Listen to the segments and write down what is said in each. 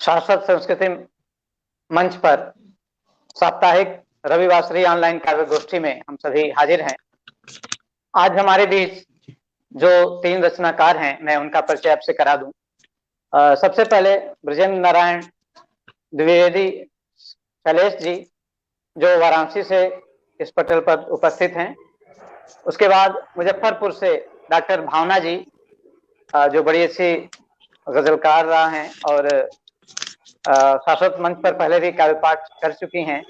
शाश्वत संस्कृति मंच पर साप्ताहिक रविवासरी ऑनलाइन काव्य गोष्ठी में हम सभी हाजिर हैं। आज हमारे बीच जो 3 रचनाकार हैं, मैं उनका परिचय आपसे करा दूं। सबसे पहले ब्रजेंद्र नारायण द्विवेदी शैलेश जी, जो वाराणसी से इस पटल पर उपस्थित हैं। उसके बाद मुजफ्फरपुर से डॉक्टर भावना जी, जो बड़ी अच्छी गजलकार रहा हैं और शाश्वत मंच पर पहले भी काव्य पाठ कर चुकी हैं,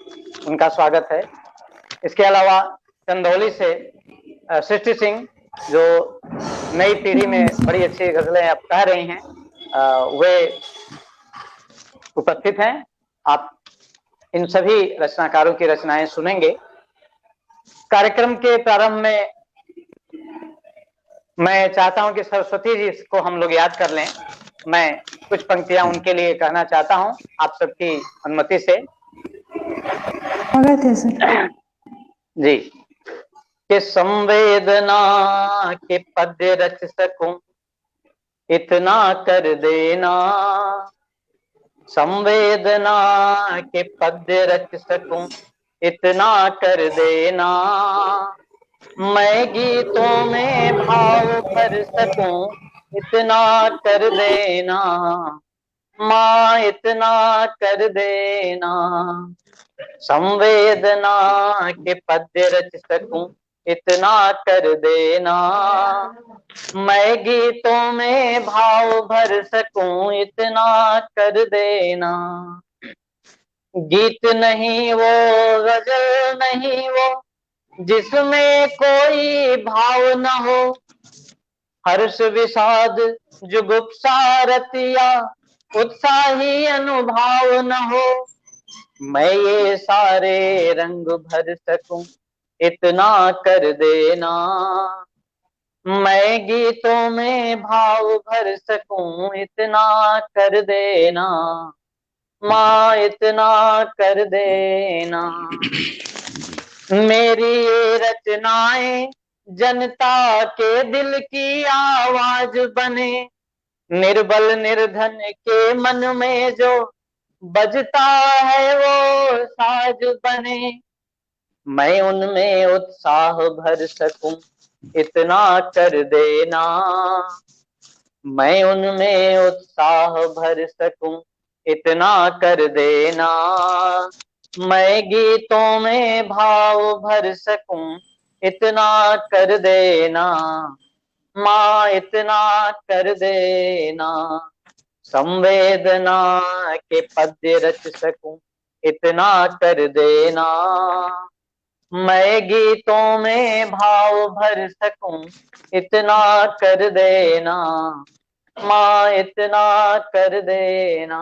उनका स्वागत है। इसके अलावा चंदौली से सृष्टि सिंह, जो नई पीढ़ी में बड़ी अच्छी गजलें अब कह रही हैं, वे उपस्थित हैं। आप इन सभी रचनाकारों की रचनाएं सुनेंगे। कार्यक्रम के प्रारंभ में मैं चाहता हूं कि सरस्वती जी को हम लोग याद कर लें। मैं कुछ पंक्तियां उनके लिए कहना चाहता हूं, आप सबकी अनुमति से। स्वागत है सर जी। कि संवेदना के पद्य रच सकूं, इतना कर देना। संवेदना के पद्य रच सकूं, इतना कर देना। मैं गीतों में भाव भर सकूं, इतना कर देना। माँ इतना कर देना। संवेदना के पद्य रच सकूं, इतना कर देना। मैं गीतों में भाव भर सकूं, इतना कर देना। गीत नहीं वो, गजल नहीं वो, जिसमें कोई भाव न हो। हर्ष विषाद जुगुप्सा रतिया, उत्साही अनुभाव न हो। मैं ये सारे रंग भर सकूं, इतना कर देना। मैं गीतों में भाव भर सकूं, इतना कर देना। माँ इतना कर देना। मेरी ये रचनाएं जनता के दिल की आवाज बने। निर्बल निर्धन के मन में जो बजता है वो साज बने। मैं उनमें उत्साह भर सकूं, इतना कर देना। मैं उनमें उत्साह भर सकूं, इतना कर देना। मैं गीतों में भाव भर सकूं, इतना कर देना। माँ इतना कर देना। संवेदना के पद्य रच सकूं, इतना कर देना। मैं गीतों में भाव भर सकूं, इतना कर देना। माँ इतना कर देना।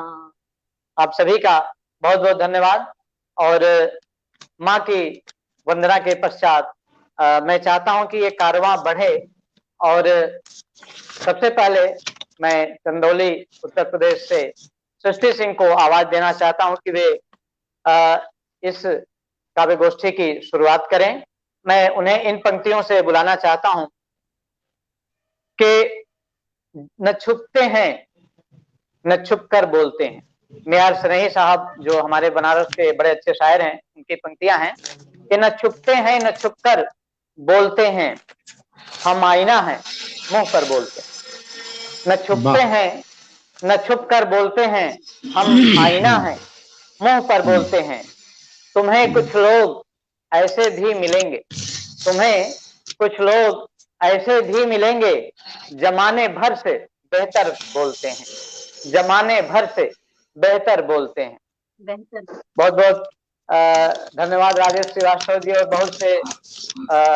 आप सभी का बहुत बहुत धन्यवाद। और माँ की वंदना के पश्चात मैं चाहता हूं कि ये कारवां बढ़े। और सबसे पहले मैं चंदौली उत्तर प्रदेश से सृष्टि सिंह को आवाज देना चाहता हूं कि वे इस काव्य गोष्ठी की शुरुआत करें। मैं उन्हें इन पंक्तियों से बुलाना चाहता हूं कि न छुपते हैं न छुप कर बोलते हैं। मियार सनई साहब, जो हमारे बनारस के बड़े अच्छे शायर हैं, उनकी पंक्तियां हैं कि न छुपते हैं न छुप कर बोलते हैं, हम आईना है मुंह पर बोलते हैं। न छुपते हैं न छुप कर बोलते हैं, हम आईना है मुंह पर बोलते हैं। तुम्हें कुछ लोग ऐसे भी मिलेंगे, तुम्हें कुछ लोग ऐसे भी मिलेंगे, जमाने भर से बेहतर बोलते हैं। जमाने भर से बेहतर बोलते हैं। बहुत बहुत धन्यवाद राजेश श्रीवास्तव जी। और बहुत से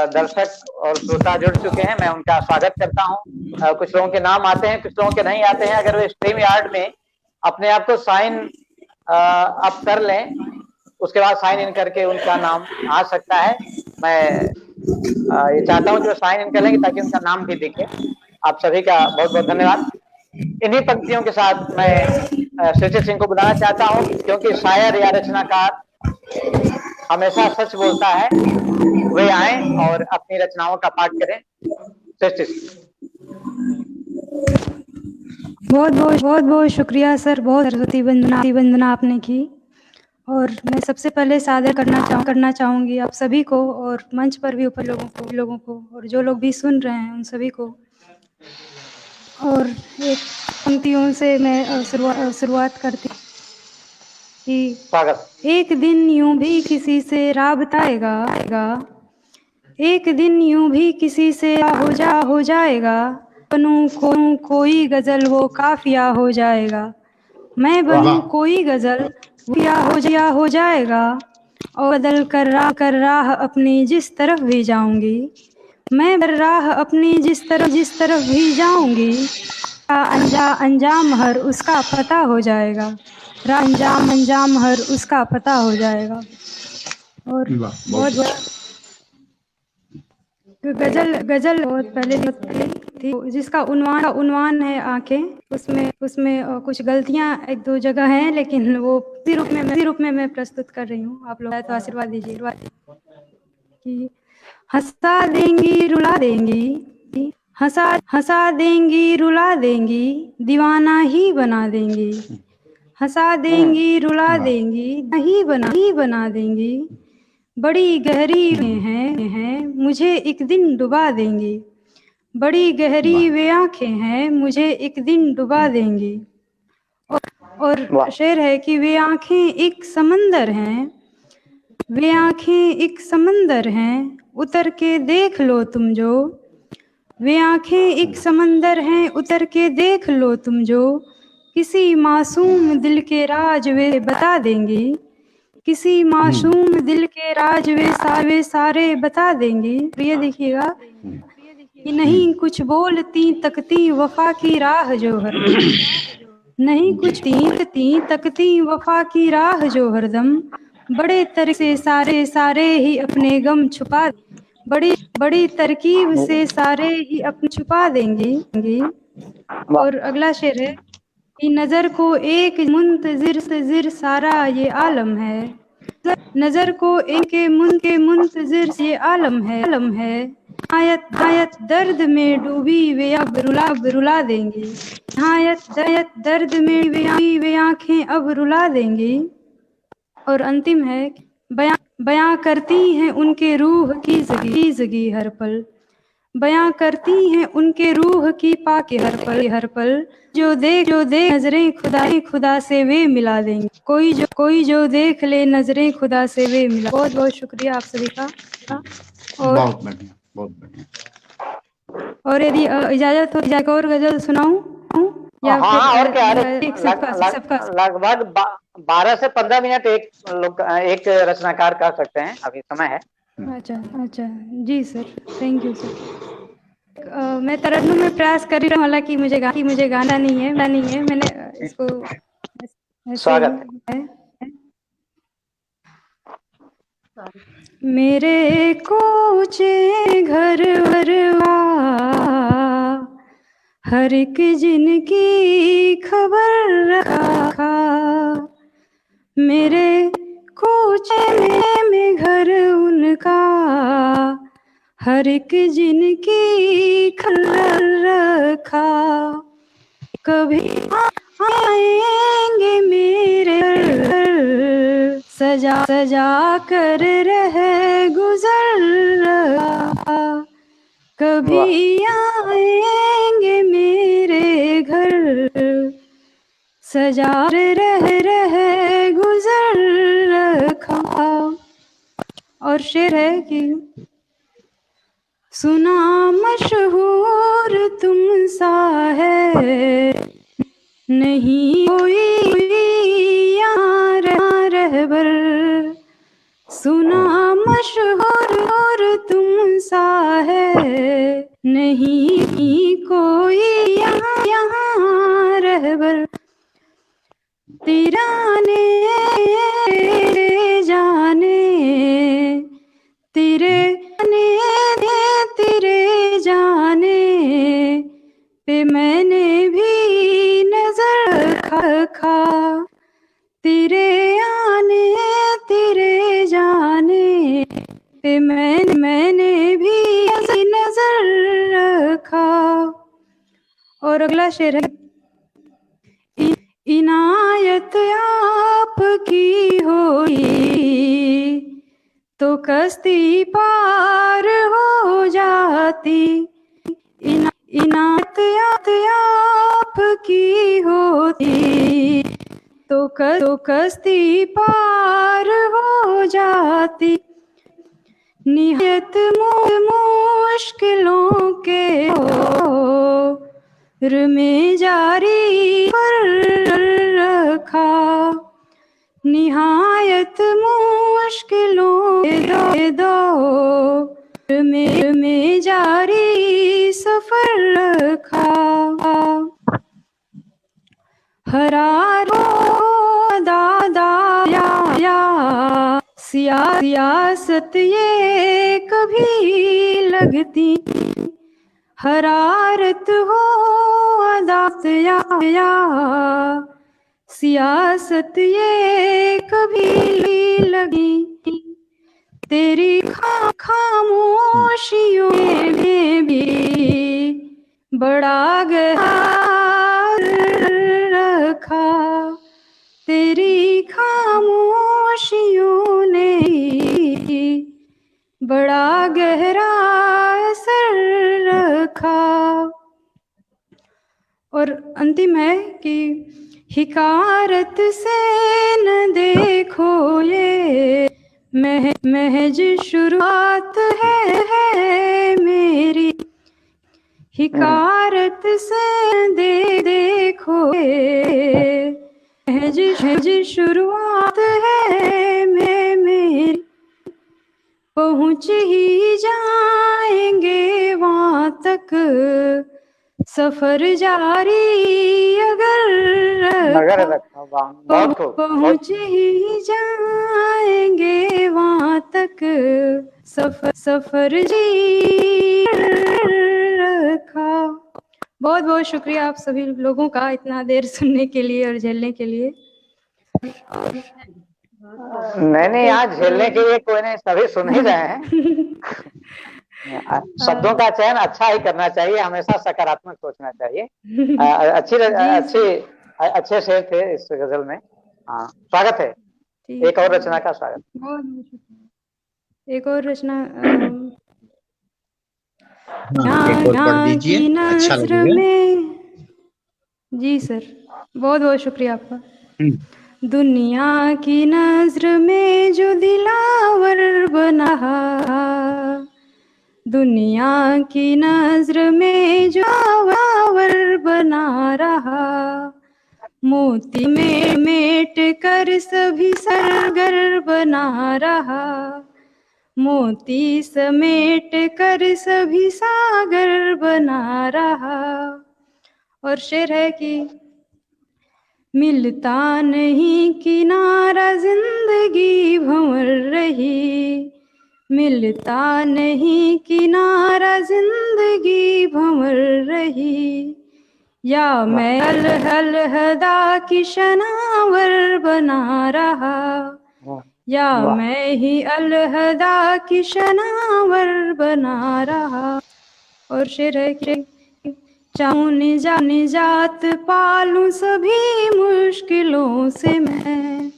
दर्शक और श्रोता जुड़ चुके हैं, मैं उनका स्वागत करता हूं। कुछ लोगों के नाम आते हैं, कुछ लोगों के नहीं आते हैं। अगर वे स्ट्रीम यार्ड में अपने आप को साइन अप कर लें, उसके बाद साइन इन करके उनका नाम आ सकता है। मैं ये चाहता हूं कि वो साइन इन कर लेंगे ताकि उनका नाम भी दिखे। आप सभी का बहुत बहुत धन्यवाद। इन्हीं पंक्तियों के साथ मैं सृष्टि सिंह को बुलाना चाहता हूं, क्योंकि शायर या रचनाकार हमेशा सच बोलता है। वे आए और अपनी रचनाओं का पाठ करें। सृष्टि सिंह। बहुत बहुत शुक्रिया सर, बहुत सरस्वती वंदना आपने की। और मैं सबसे पहले सादर करना चाहूँगी आप सभी को, और मंच पर भी ऊपर लोगों को और जो लोग भी सुन रहे हैं उन सभी को। और एक पंक्तियों से मैं शुरुआत करती कि स्वागत। एक दिन यूं भी किसी से राबता आएगा, एक दिन यूं भी किसी से हो जाएगा, बनूं कोई गजल वो काफिया हो जाएगा, मैं बनूं कोई गजल वो हो जाएगा, और बदल कर राह अपनी जिस तरफ भी जाऊंगी, मैं राह अपनी जिस तरफ भी जाऊंगी, अंजाम हर उसका पता हो जाएगा, अंजाम हर उसका पता हो जाएगा। और बहुत गजल बहुत पहले थी जिसका उन्वान है आंखें। उसमें कुछ गलतियां एक दो जगह हैं, लेकिन वो इसी रूप में मैं प्रस्तुत कर रही हूँ। आप लोग तो आशीर्वाद दीजिए कि हंसा देंगी रुला देंगी, हंसा देंगी रुला देंगी, दीवाना ही बना देंगी, हंसा देंगी रुला देंगी, ही बना देंगी, बड़ी गहरी हैं मुझे एक दिन डुबा देंगी, बड़ी गहरी वे आंखें हैं मुझे एक दिन डुबा देंगी। और शेर है कि वे आंखें एक समंदर हैं, वे आंखें एक समंदर हैं, उतर के देख लो तुम जो, वे आंखें एक समंदर हैं, उतर के देख लो तुम जो, किसी मासूम दिल के राज वे बता देंगी, किसी मासूम दिल के राज वे सारे बता देंगी। तो ये देखिएगा कि नहीं कुछ बोलती तकती वफा की राह जो हरदम, नहीं कुछ तकती वफा की राह जो हरदम, बड़े तरक से सारे ही अपने गम छुपा, बड़ी तरकीब से सारे ही अपने छुपा देंगी। और अगला शेर है कि नजर को एक मुंतजिर सारा ये आलम है, नजर को एक मुंतजिर ये आलम है, आयत दर्द में डूबी वे अब रुला देंगी, आयत दर्द में वे आंखें अब रुला देंगी। और अंतिम है बयां करती हैं उनके रूह की जगी हर पल, बयां करती हैं उनके रूह की पाके हर पल, जो देख नजरें खुदा से वे मिला देंगे, कोई जो देख ले नजरें खुदा से वे मिला। बहुत बहुत शुक्रिया आप सभी का। और बहुत बढ़िया। और यदि इजाजत हो जाए और गजल सुनाऊं या हाँ, फिर और क्या एक सबका लगभग 12 से 15 मिनट एक रचनाकार कर सकते हैं, अभी समय है। अच्छा जी सर, थैंक यू सर। मैं तरन्नुम में प्रयास कर रही हूँ, हालांकि मुझे गाना नहीं है, मैंने इसको स्वागत है। मेरे कोचे घर वरवा हर एक जिनकी खबर रखा, मेरे कोचे में घर उनका हर एक जिनकी खबर रखा, कभी आएंगे मेरे सजा कर रह गुजर रहा, कभी आएंगे मेरे घर सजा रह गुजर रखा। और शेर है कि सुना मशहूर तुम सा है, नहीं कोई यार रहबर, सुना मशहूर तुम सा है, नहीं कोई यहाँ रहबर, तिराने जाने तेरे जाने पे मैंने भी नजर रखा, तेरे आने तेरे जाने पे मैंने भी नजर रखा। और अगला शेर है कश्ती पार हो जाती, इनायत आपकी होती, तो कश्ती पार हो जाती, निहायत मुश्किलों के दौर में जारी पर रखा, निहायत मुश्किलों के दौर में जारी सफर रखा, हरारो दादा या सियासत ये कभी लगती, हरारत हो अदात या सियासत ये कभी लगी, तेरी खामोशियों में भी बड़ा गहरा रखा, तेरी खामोशियों ने बड़ा गहरा असर रखा। और अंतिम है कि हिकारत से न देखो ये महज शुरुआत है मेरी, हिकारत से देखो महज शुरुआत है मेरी, पहुँच ही जाएंगे वहाँ तक सफर जारी अगर पहुँच ही जाएंगे वहाँ तक सफर जी रखा। बहुत बहुत शुक्रिया आप सभी लोगों का इतना देर सुनने के लिए और झेलने के लिए। नहीं यहाँ झेलने के लिए कोई नहीं, सभी सुन ही रहे हैं। शब्दों का चयन अच्छा ही करना चाहिए, हमेशा सकारात्मक सोचना चाहिए। अच्छे शेर थे इस गजल में। हाँ स्वागत है, एक और रचना का स्वागत। बहुत शुक्रिया। एक और रचना की नज़र में। जी सर, बहुत बहुत शुक्रिया आपका। दुनिया की नजर में जो दिलावर बना, दुनिया की नजर में जो दिलावर बना रहा, मोती में मेट कर सभी सरगर बना रहा, मोती समेट कर सभी सागर बना रहा। और शेर है कि मिलता नहीं किनारा जिंदगी भंवर रही, मिलता नहीं किनारा जिंदगी भंवर रही, या मैं अलहदा की शनावर बना रहा, या मैं ही अलहदा की शनावर बना रहा। और शेर है कि चाहूं निजात पालूं सभी मुश्किलों से मैं,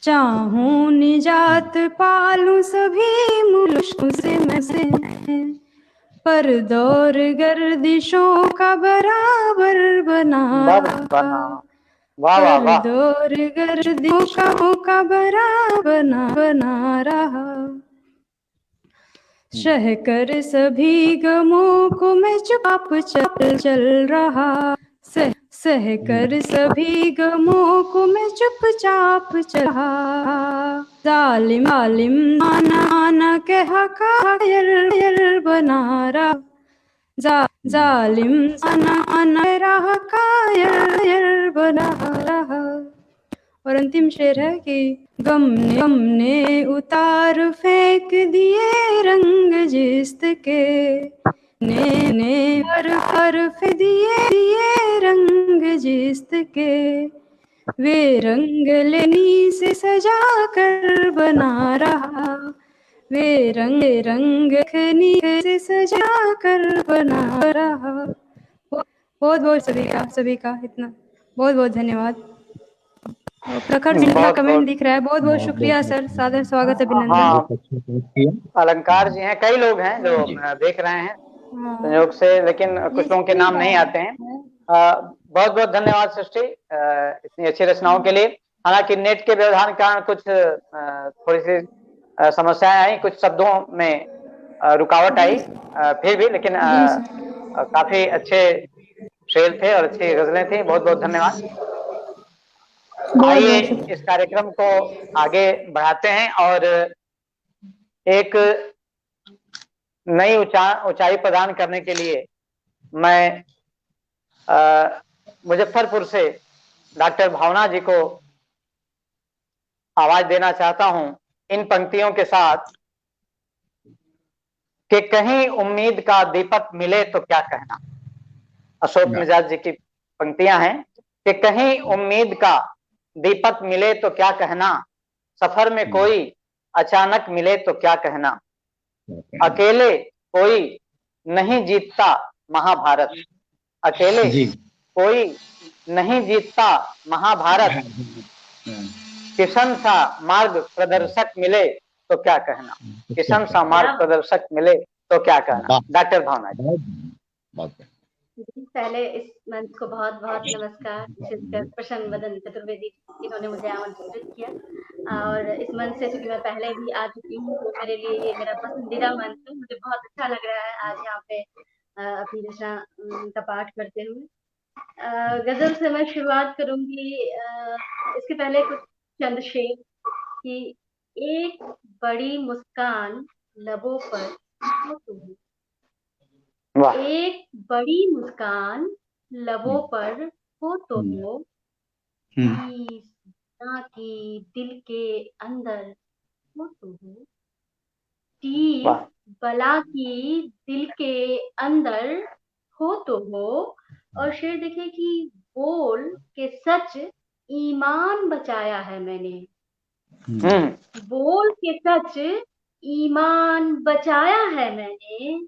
चाहूं निजात पालूं सभी मुश्किलों से मैं, पर दौर गर्दिशों का बराबर बना, पर दौर गर्दिशों का बराबर बना रहा, सहकर सभी गमों को मैं चुप चल रहा, सहकर सभी गमों को मैं चुपचाप चल रहा, जालिम आना कहा कायर बना रहा, जालिम आना रहा कायर बना रहा। और अंतिम शेर है कि गम ने उतार फेंक दिए रंग जिस्त के, ने हर्फ दिए रंग जिस्त के, वे रंग लेनी से सजा कर बना रहा, वे रंग खनी से सजा कर बना रहा। बहुत बहुत सभी का इतना बहुत बहुत धन्यवाद। प्रखर सिंह का बहुत कमेंट बहुत दिख रहा है। बहुत बहुत शुक्रिया सर, सादर स्वागत अभिनंदन। हाँ, बहुत अच्छा पोस्ट किया। अलंकार जी हैं, कई लोग हैं जो जी। देख रहे हैं हाँ, संयोग से, लेकिन कुछ लोगों के नाम नहीं आते हैं। बहुत बहुत धन्यवाद सृष्टि इतनी अच्छी रचनाओं के लिए। हालांकि नेट के व्यवधान के कारण कुछ थोड़ी सी समस्याएं आई, कुछ शब्दों में रुकावट आई, फिर भी लेकिन जी सर। काफी अच्छे शेर थे और अच्छी गजलें थी। बहुत बहुत धन्यवाद। बहुत आइए बहुत शुक्रिया। इस कार्यक्रम को आगे बढ़ाते हैं और एक नई ऊंचाई प्रदान करने के लिए मैं मुजफ्फरपुर से डॉक्टर भावना जी को आवाज देना चाहता हूं इन पंक्तियों के साथ कि कहीं उम्मीद का दीपक मिले तो क्या कहना। अशोक मिजाज जी की पंक्तियां हैं कि कहीं उम्मीद का दीपक मिले तो क्या कहना, सफर में कोई अचानक मिले तो क्या कहना, अकेले कोई नहीं जीतता महाभारत, अकेले कोई नहीं जीतता महाभारत, किशन सा मार्ग प्रदर्शक मिले तो क्या कहना, किशन सा मार्ग प्रदर्शक मिले तो क्या कहना। डॉक्टर भावना जी। पहले इस मंच को बहुत बहुत नमस्कार, विशेषकर प्रसन्न वदन चतुर्वेदी जिन्होंने मुझे आमंत्रित किया। और इस मंच से चूंकि मैं पहले भी आ चुकी हूँ तो मेरे लिए ये मेरा पसंदीदा मंच है। मुझे बहुत अच्छा लग रहा है आज यहाँ पे अपनी रचना का पाठ करते हुए। गजल से मैं शुरुआत करूंगी। इसके पहले कुछ चंद शेर कि एक बड़ी मुस्कान लबों पर हो तुम, एक बड़ी मुस्कान लबों पर हो तो हो, की दिल के अंदर हो तो हो, तीर बला की दिल के अंदर हो तो हो। और शेर देखिए कि बोल के सच ईमान बचाया है मैंने, बोल के सच ईमान बचाया है मैंने,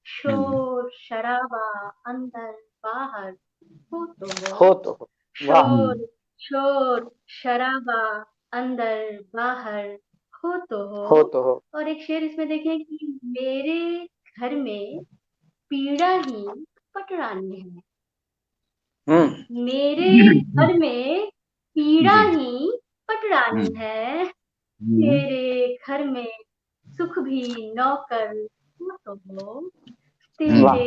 शोर शराबा अंदर बाहर हो तो हो, शोर शोर शराबा अंदर बाहर हो तो हो। और एक शेर इसमें देखें कि मेरे घर में पीड़ा ही पटरानी है, मेरे घर में पीड़ा ही पटरानी है, तेरे घर में सुख भी नौकर हो तो हो, तेरे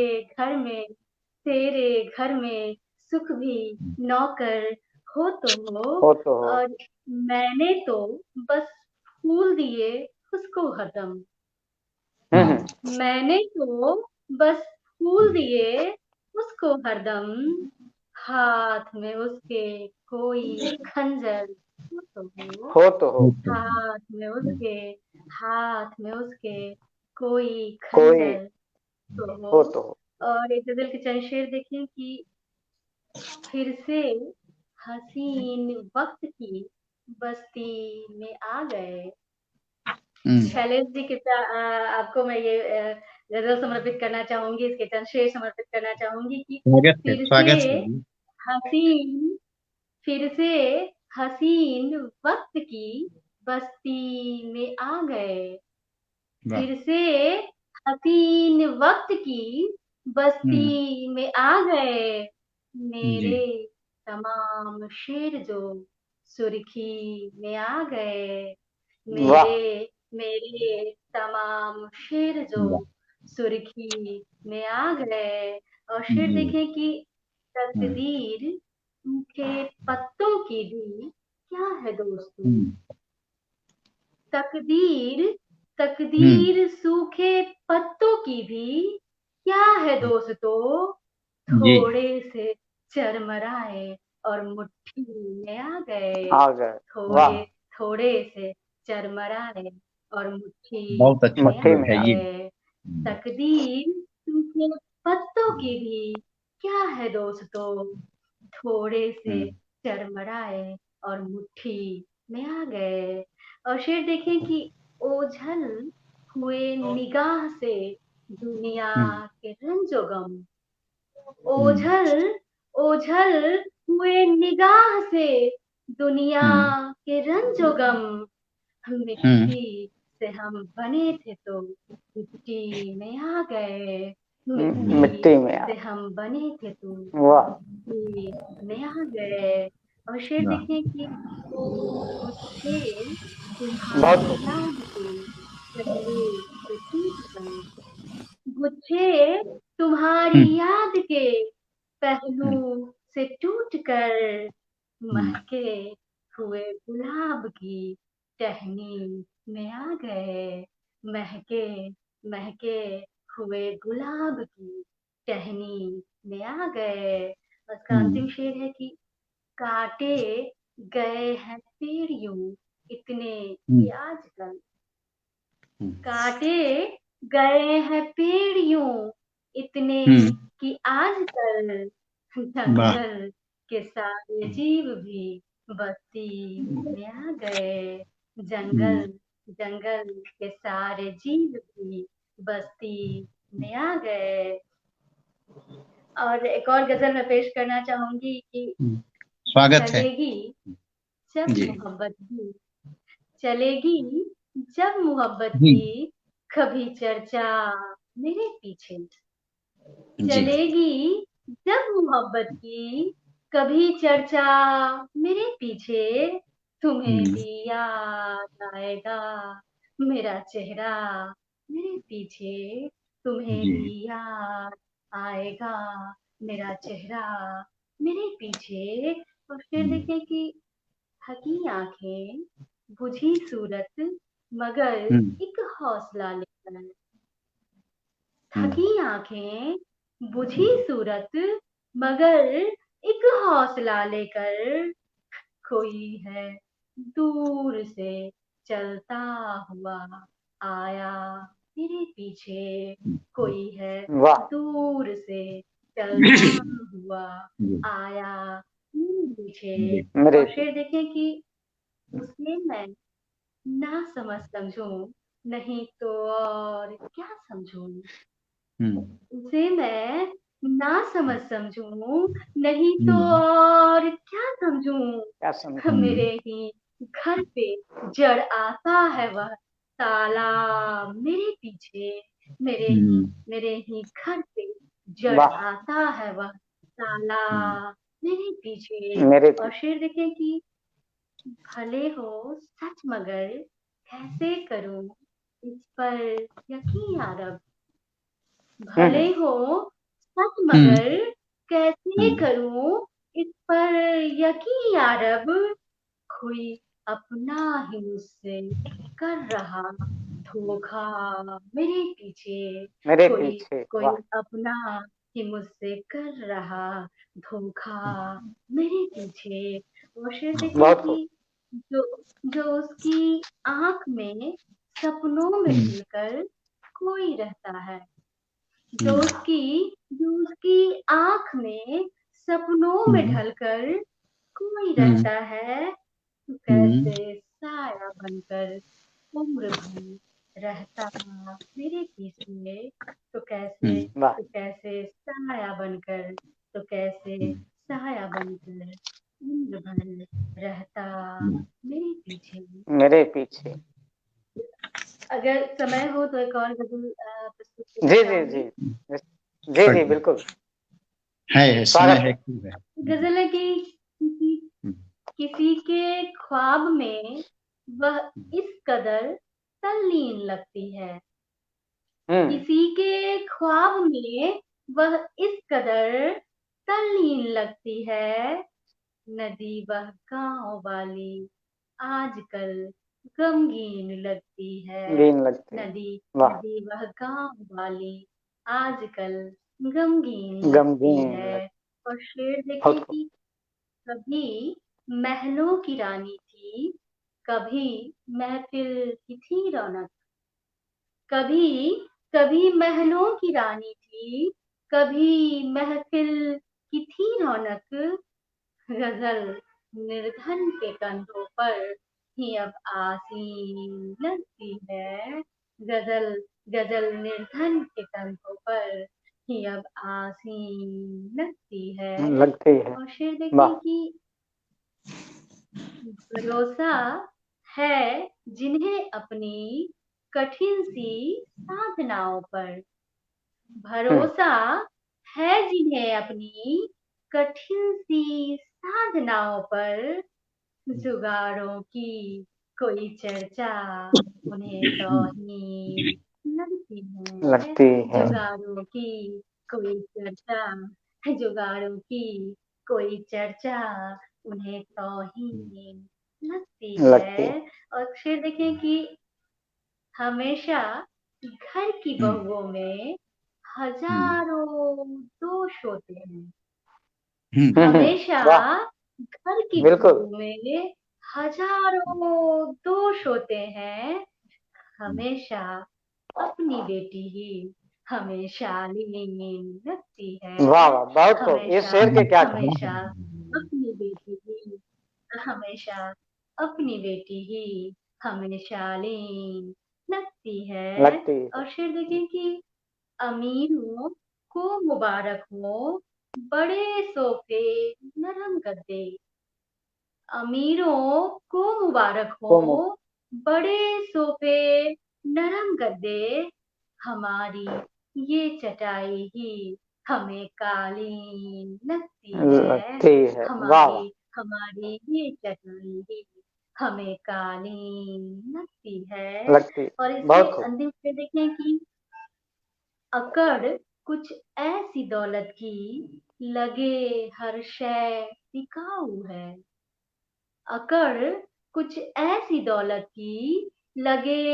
घर में सुख भी नौकर हो तो हो। और मैंने तो बस फूल दिए उसको हरदम, मैंने तो बस फूल दिए उसको हरदम, हाथ में उसके कोई खंजर हो तो हो, हाथ में उसके कोई खंजर हो तो हो। और एक गजल के चंद शेर देखें कि फिर से हसीन वक्त की बस्ती में आ गए। शैलेश जी कृपया आपको मैं ये गजल समर्पित करना चाहूंगी, इसके चंद शेर समर्पित करना चाहूंगी कि फिर से हसीन वक्त की बस्ती में आ गए, फिर से हसीन वक्त की बस्ती में आ गए, मेरे तमाम शेर जो सुर्खी में आ गए, मेरे तमाम शेर जो सुर्खी में आ गए। और शेर देखें कि तकदीर सूखे पत्तों की भी क्या है दोस्तों, तकदीर सूखे पत्तों की भी क्या है दोस्तों, थोड़े से चरमराए और मुट्ठी में आ गए, थोड़े से चरमराए और मुट्ठी में आ गए, तकदीर सूखे पत्तों की भी क्या है दोस्तों, थोड़े से चरमराए और मुट्ठी में आ गए। और शेर देखें कि ओझल हुए निगाह से दुनिया के रंजो गम, ओझल हुए निगाह से दुनिया के रंजो गम, मिट्टी से हम बने थे तो मिट्टी में आ गए, मिट्टी से हम बने थे तो मिट्टी में आ गए। और शेर देखें कि गुच्छे तुम्हारी याद के पहलू से टूट कर, गुच्छे तुम्हारी याद के पहलू से टूट कर, महके हुए गुलाब की टहनी में आ गए, महके महके हुए गुलाब की टहनी में आ गए। उसका अंतिम शेर है कि काटे गए हैं पेड़ यूं इतने कि आजकल, काटे गए हैं पेड़ यूं इतने कि आजकल जंगल के सारे जीव भी बस्ती में आ गए, जंगल जंगल के सारे जीव भी बस्ती में आ गए। और एक और गजल मैं पेश करना चाहूंगी कि स्वागत है। चलेगी जब मोहब्बत भी, चलेगी जब मोहब्बत की कभी चर्चा मेरे पीछे, चलेगी जब मोहब्बत की कभी चर्चा मेरे पीछे, तुम्हें भी याद आएगा मेरा चेहरा मेरे पीछे, तुम्हें भी याद आएगा मेरा चेहरा मेरे पीछे। और फिर देखें कि थकी आंखें बुझी सूरत मगर एक हौसला लेकर, थकी आंखें बुझी सूरत मगर एक हौसला लेकर, कोई है दूर से चलता हुआ आया मेरे पीछे, कोई है दूर से चलता हुआ आया मेरे पीछे। और शेर देखें कि उसे मैं ना समझ समझूं नहीं तो और क्या समझूं, उसे मैं ना समझ समझूं नहीं तो और क्या समझूं, मेरे ही घर पे जड़ आता है वह ताला मेरे पीछे, मेरे ही घर पे जड़ आता है वह ताला मेरे पीछे। और शेर देखें कि भले हो सच मगर कैसे करूं इस पर यकीन यारब, भले हो सच मगर कैसे करूं इस पर यकीन यारब, कोई अपना ही मुझसे कर रहा धोखा मेरे पीछे, कोई अपना ही मुझसे कर रहा धोखा मेरे पीछे। वो शेर देखें कि जो जो उसकी आंख में सपनों में ढलकर कोई रहता है, जो उसकी आंख में सपनों में ढलकर कोई रहता है, तो कैसे साया बनकर उम्र भर रहता मेरे पीछे, तो कैसे साया बनकर, तो कैसे साया बनकर उम्र भर रहता मेरे पीछे। अगर समय हो तो एक और गजल प्रस्तुत जी बिल्कुल है, समय है। गजल है कि किसी के ख्वाब में वह इस कदर तल्लीन लगती है, किसी के ख्वाब में वह इस कदर तल्लीन लगती है, नदी वह गांव वाली आजकल गमगीन लगती है, नदी वह गांव वाली आजकल गमगीन लगती है। और शेर देखे कि कभी महलों की रानी थी, कभी महफिल की थी रौनक, कभी महलों की रानी थी, कभी महफिल की थी रौनक, गजल निर्धन के कंधों पर ही अब आसीन लगती है, गजल निर्धन के कंधों पर ही अब आसीन लगती है। और शेर देखिए कि भरोसा है जिन्हें अपनी कठिन सी साधनाओं पर, भरोसा है जिन्हें अपनी कठिन सी साधनाओं पर, जुगाड़ों की कोई चर्चा उन्हें तौहीन लगती है। जुगाड़ों की कोई चर्चा, जुगाड़ों की कोई चर्चा उन्हें तौहीन लगती है। और फिर देखें कि हमेशा घर की बहुओं में हजारों दोष होते हैं। हमेशा घर की बहुओं में हजारों दोष होते हैं। हमेशा अपनी बेटी ही हमेशा शालीन लगती है। वाह वाह, बहुत खूब। ये शेर के क्या हमेशा अपनी बेटी ही हमेशा अपनी बेटी ही हमेशा शालीन लगती है। और फिर देखें कि अमीरों को मुबारक हो बड़े सोफे नरम गद्दे, अमीरों को मुबारक हो बड़े सोफे नरम गद्दे, हमारी ये चटाई ही हमें कालीन लगती है। हमारी ये चटाई ही हमें कालीन लगती है। और इसके अंतिम पे देखें कि अकड़ कुछ ऐसी दौलत की लगे हर शय बिकाऊ है, अकड़ कुछ ऐसी दौलत की लगे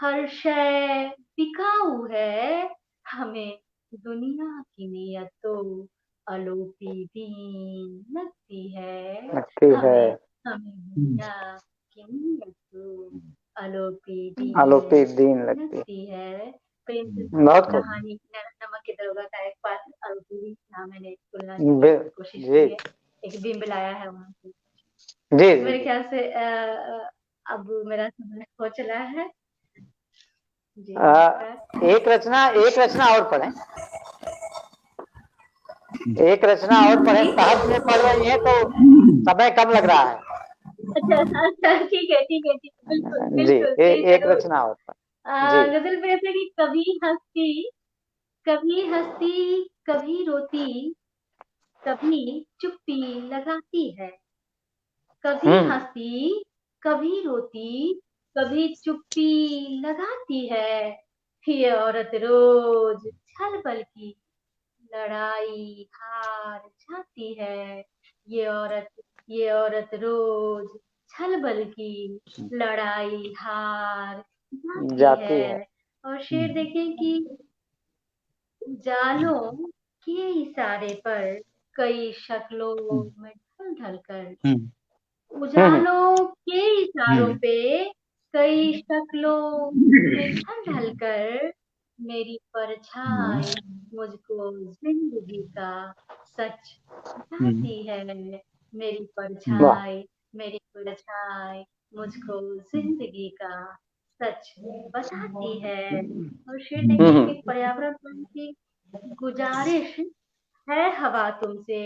हर शय बिकाऊ है, हमें दुनिया की नीयत तो अलोपी दीन लगती है। हमें दुनिया की नीयत तो अलोपी दीन लगती है। प्रेम से कहानी नमक के दरोगा का एक पात्र अलोपी था, मैंने तुलना की कोशिश की है, एक बिंब लाया है वहां से। मेरे ख्याल से अब मेरा समय हो चला है जी। एक रचना और पढ़ें, एक रचना और पढ़ें। साहब में पढ़ रही है तो समय कम लग रहा है। अच्छा ठीक है बिल्कुल जी, एक रचना और पढ़ें। गजल पे ऐसे कि कभी हंसती कभी रोती, कभी चुप्पी लगाती है, कभी हंसती कभी रोती, कभी चुप्पी लगाती है, ये औरत रोज छल बल की लड़ाई हार जाती है, ये औरत रोज छल बल की लड़ाई हार जाती है। और शेर देखें कि उजालों के इशारे पर कई शक्लों में ढल ढल कर, उजालों के इशारों पे कई शक्लों में ढल ढल कर, मेरी परछाई मुझको जिंदगी का सच बताती है, मेरी परछाई मुझको जिंदगी का सच बताती है। और फिर देखिए कि पर्यावरण पर की गुजारिश है हवा तुमसे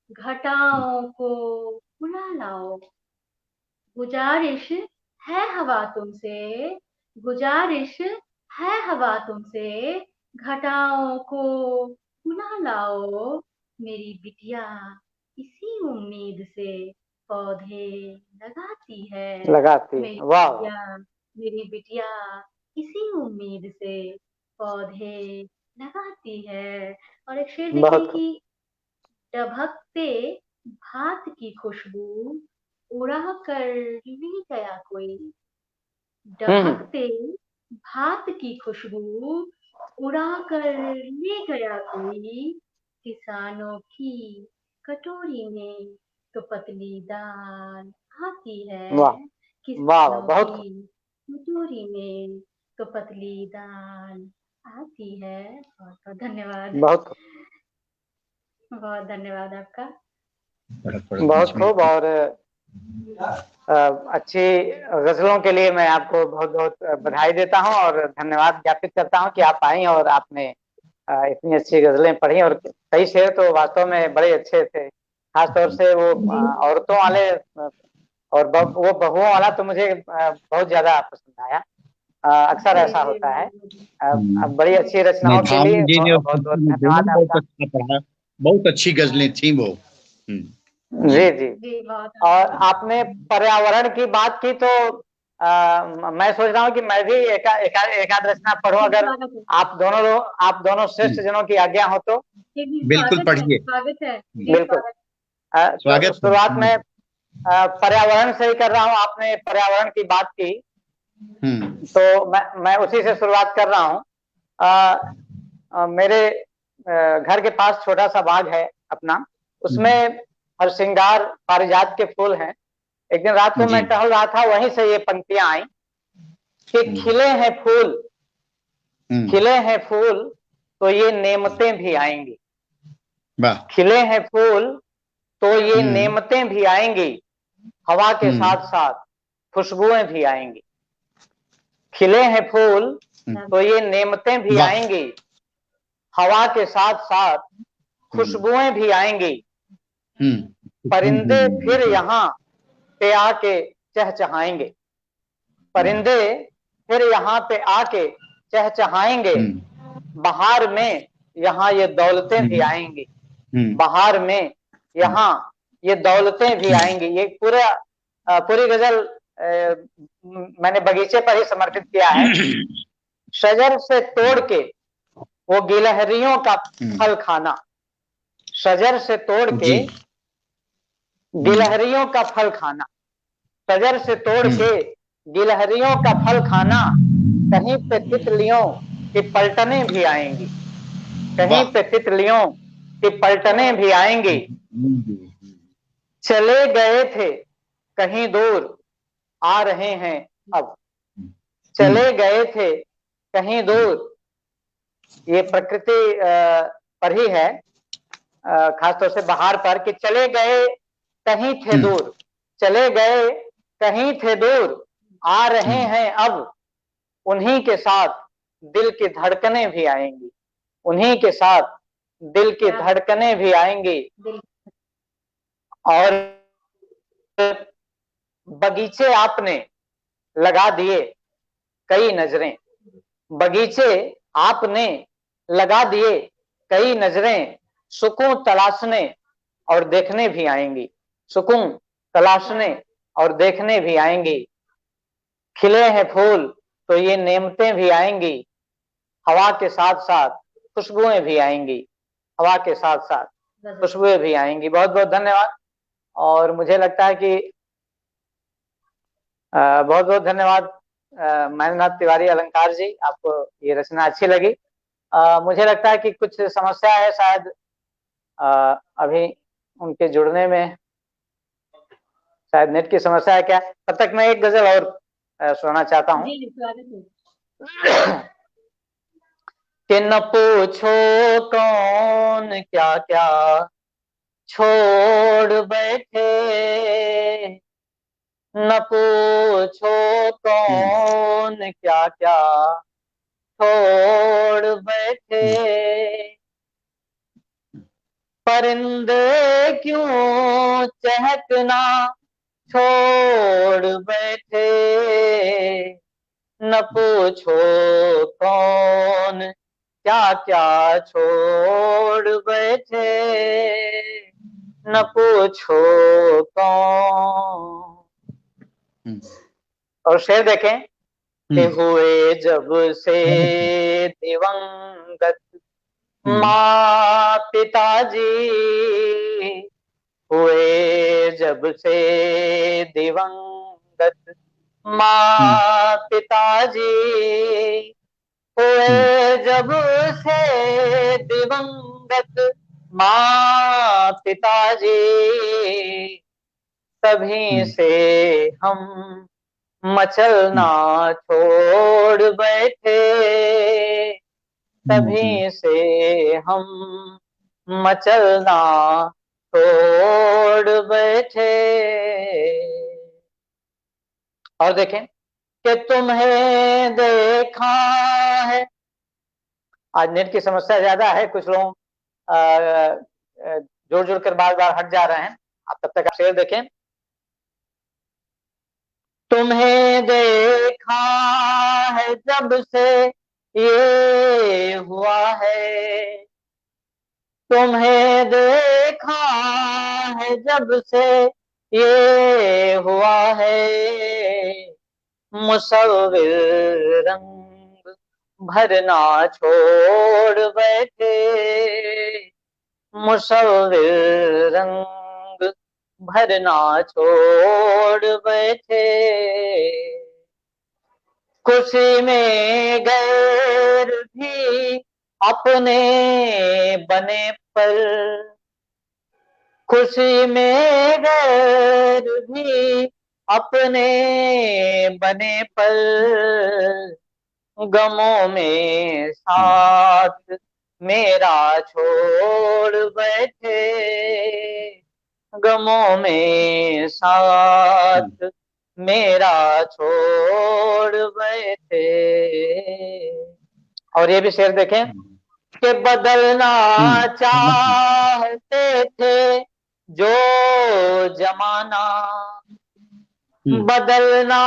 घटाओं को बुला लाओ, गुजारिश है हवा तुमसे, गुजारिश है हवा तुमसे घटाओं को बुला लाओ, मेरी बिटिया इसी उम्मीद से पौधे लगाती है, मेरी बिटिया इसी उम्मीद से पौधे लगाती है। और एक शेर देखिए कि डभकते भात की खुशबू उड़ा कर ले गया कोई, डभकते भात की खुशबू उड़ा कर ले गया कोई, किसानों की कटोरी में तो पतली दाल आती है, किसानों की कटोरी में तो पतली दाल आती है। बहुत धन्यवाद, बहुत धन्यवाद आपका। बहुत खूब। और अच्छी गजलों के लिए मैं आपको बहुत बहुत बधाई देता हूं और धन्यवाद ज्ञापित करता हूं कि आप आई और आपने इतनी अच्छी गजलें पढ़ी। और कई शेर तो वास्तव में बड़े अच्छे थे, खासतौर से वो औरतों वाले और वो बहुओं वाला तो मुझे बहुत ज्यादा पसंद आया। अक्सर ऐसा होता है। बड़ी अच्छी रचनाओं के लिए बहुत बहुत धन्यवाद आपका। बहुत अच्छी गजलें थी वो। जी जी। और आपने पर्यावरण की बात की तो मैं सोच रहा हूँ कि मैं भी एकाध रचना पढ़ूं, अगर आप दोनों श्रेष्ठ जनों की आज्ञा हो तो। बिल्कुल पढ़िए। स्वागत है। बिल्कुल। स्वागत। शुरुआत में पर्यावरण से ही कर रहा हूँ। आपने पर्यावरण की बात की तो मैं उसी से शुरुआत कर रहा हूँ। मेरे घर के पास छोटा सा बाग है अपना, उसमें हरसिंगार पारिजात के फूल हैं। एक दिन रात को मैं टहल रहा था, वहीं से ये पंक्तियां आई कि खिले हैं फूल, खिले हैं फूल तो ये नेमतें भी आएंगी। खिले हैं फूल तो ये नेमतें भी आएंगी, हवा के साथ साथ खुशबुएं भी आएंगी। खिले हैं फूल तो ये नेमतें भी आएंगी, हवा के साथ साथ खुशबुएं भी आएंगी। परिंदे फिर यहाँ पे आके चहचहाएंगे, परिंदे फिर यहाँ पे आके चहचहाएंगे। बहार में यहाँ ये दौलतें भी आएंगी, बहार में यहाँ ये दौलतें भी आएंगी। ये पूरी गजल मैंने बगीचे पर ही समर्पित किया है। शजर से तोड़ के वो गिलहरियों का फल खाना, शजर से तोड़ के गिलहरियों का फल खाना, शजर से तोड़ के गिलहरियों का फल खाना। कहीं पे तितलियों की पलटने भी आएंगी, कहीं पे तितलियों की पलटने भी आएंगी। चले गए थे कहीं दूर, आ रहे हैं अब। चले गए थे कहीं दूर, ये प्रकृति पर ही है, खासतौर से बहार पर, कि चले गए कहीं थे दूर, चले गए कहीं थे दूर, आ रहे हैं अब। उन्हीं के साथ दिल की धड़कनें भी आएंगी, उन्हीं के साथ दिल की धड़कनें भी आएंगी। और बगीचे आपने लगा दिए कई नजरें, बगीचे आपने लगा दिए कई नजरें। सुकून तलाशने और देखने भी आएंगी, सुकून तलाशने और देखने भी आएंगी। खिले हैं फूल तो ये नेमतें भी आएंगी, हवा के साथ साथ खुशबुएं भी आएंगी, हवा के साथ साथ खुशबुएं भी आएंगी। बहुत बहुत धन्यवाद। और मुझे लगता है कि बहुत बहुत धन्यवाद महेंद्रनाथ तिवारी अलंकार जी, आपको ये रचना अच्छी लगी। मुझे लगता है कि कुछ समस्या है शायद अभी उनके जुड़ने में, शायद नेट की समस्या है क्या। तब तक मैं एक गजल और सुनाना चाहता हूँ कि न पूछो कौन क्या क्या छोड़ बैठे, न पूछो कौन क्या क्या छोड़ बैठे। परिंदे क्यों चहकना छोड़ बैठे, न पूछो कौन क्या क्या छोड़ बैठे, न पूछो कौन। और शेर देखें कि हुए जब से दिवंगत माँ पिताजी, हुए जब से दिवंगत माँ पिताजी, हुए जब से दिवंगत माँ पिताजी, तभी से हम मचलना छोड़ बैठे, तभी से हम मचलना छोड़ बैठे। और देखें कि तुम्हें देखा है, आज नेट की समस्या ज्यादा है, कुछ लोग जोड़ जोड़ कर बार बार हट जा रहे हैं। आप तब तक आप शेर देखें तुम्हें देखा है जब से ये हुआ है, तुम्हें देखा है जब से ये हुआ है, मुसव्विर रंग भरना छोड़ बैठे, मुसव्विर रंग भरना छोड़ बैठे। खुशी में गैर भी अपने बने पर, खुशी में गैर भी अपने बने पर, गमों में साथ मेरा छोड़ बैठे, गमों में साथ मेरा छोड़ बैठे। और ये भी शेर देखें कि बदलना चाहते थे जो जमाना, बदलना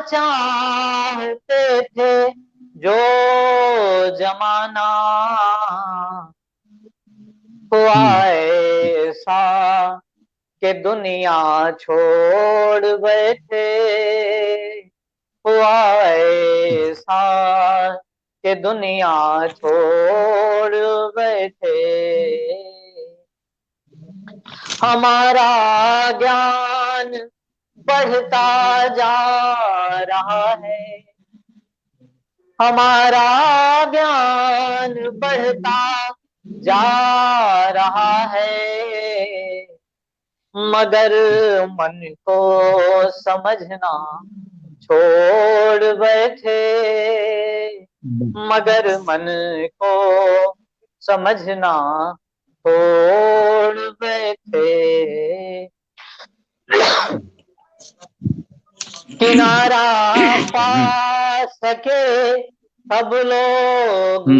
चाहते थे जो जमाना, हुआ ऐसा कि दुनिया छोड़ बैठे, हुआ ऐसा कि दुनिया छोड़ बैठे। हमारा ज्ञान बढ़ता जा रहा है, हमारा ज्ञान बढ़ता जा रहा है, मगर मन को समझना छोड़ बैठे, मगर मन को समझना छोड़ बैठे। किनारा पा सके सब लोग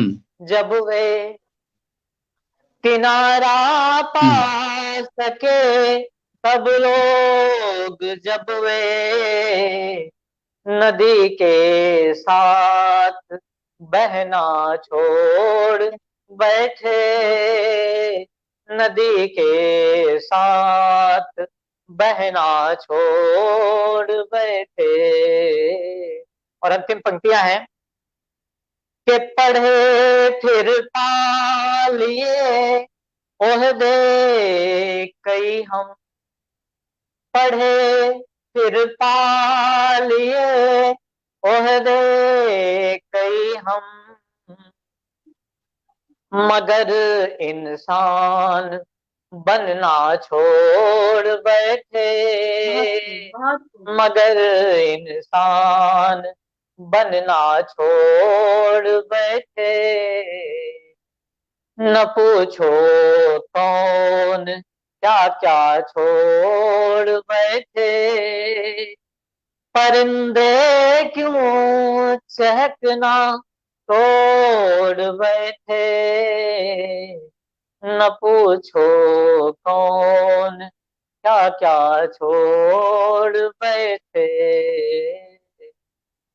जब वे, किनारा पा सके सब लोग जब वे, नदी के साथ बहना छोड़ बैठे, नदी के साथ बहना छोड़ बैठे। और अंतिम पंक्तियां हैं कि पढ़े फिर पा लिए ओहदे कई हम, पढ़े फिर पा लिए ओहदे कई हम, मगर इंसान बनना छोड़ बैठे, मगर इंसान बनना छोड़ बैठे। न पूछो कौन क्या क्या छोड़ बैठे, परिंदे क्यों चहकना तोड़ बैठे, न पूछो कौन क्या क्या छोड़ बैठे।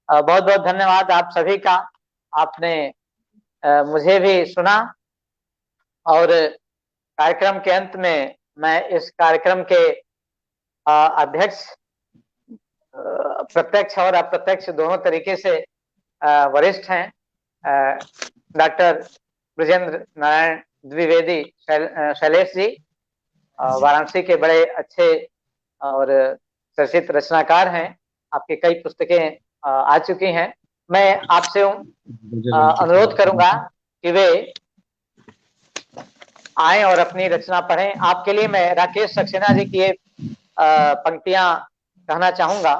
बहुत बहुत धन्यवाद आप सभी का, आपने मुझे भी सुना। और कार्यक्रम के अंत में मैं इस कार्यक्रम के अध्यक्ष प्रत्यक्ष और अप्रत्यक्ष दोनों तरीके से वरिष्ठ हैं डॉक्टर ब्रजेंद्र नारायण द्विवेदी शैलेश जी, वाराणसी के बड़े अच्छे और चर्चित रचनाकार हैं। आपकी कई पुस्तकें आ चुकी हैं। मैं आपसे अनुरोध करूंगा कि वे आए और अपनी रचना पढ़ें। आपके लिए मैं राकेश सक्सेना जी की पंक्तियां कहना चाहूंगा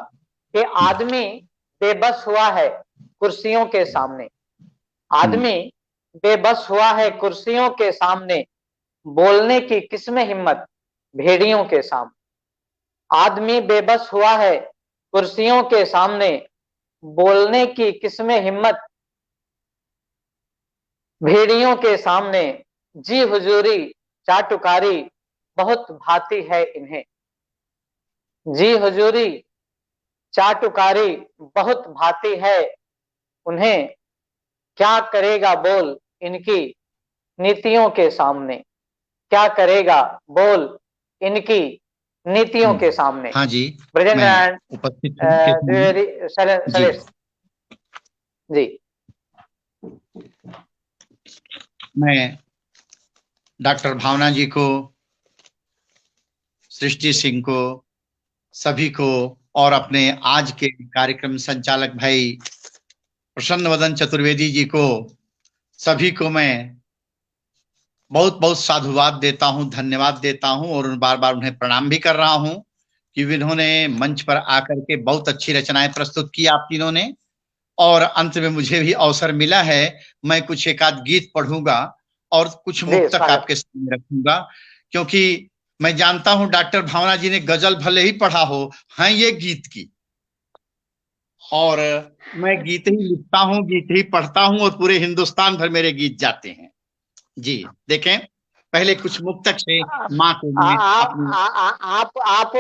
कि आदमी बेबस हुआ है कुर्सियों के सामने, आदमी बेबस हुआ है कुर्सियों के सामने, बोलने की किसमें हिम्मत भेड़ियों के सामने। आदमी बेबस हुआ है कुर्सियों के सामने, बोलने की किसमें हिम्मत भेड़ियों के सामने। जी हुजूरी चाटुकारी बहुत भाती है इन्हें, जी हुजूरी चाटुकारी बहुत भाती है, उन्हें क्या करेगा बोल इनकी नीतियों के सामने, क्या करेगा बोल इनकी नीतियों के सामने। हाँ जी, ब्रजेंद्र उपस्थित सलेश जी। मैं डॉक्टर भावना जी को, सृष्टि सिंह को, सभी को और अपने आज के कार्यक्रम संचालक भाई प्रसन्न वदन चतुर्वेदी जी को, सभी को मैं बहुत बहुत साधुवाद देता हूं, धन्यवाद देता हूं और बार बार उन्हें प्रणाम भी कर रहा हूं कि उन्होंने मंच पर आकर के बहुत अच्छी रचनाएं प्रस्तुत की आप तीनों ने। और अंत में मुझे भी अवसर मिला है, मैं कुछ एक आध गीत पढ़ूंगा और कुछ मुक्तक आपके सामने रखूंगा, क्योंकि मैं जानता हूं डॉक्टर भावना जी ने गजल भले ही पढ़ा हो, हैं ये गीत की, और मैं गीत ही लिखता हूं, गीत ही पढ़ता हूं और पूरे हिंदुस्तान भर मेरे गीत जाते हैं जी। देखें, पहले कुछ मुक्तक से माँ को आप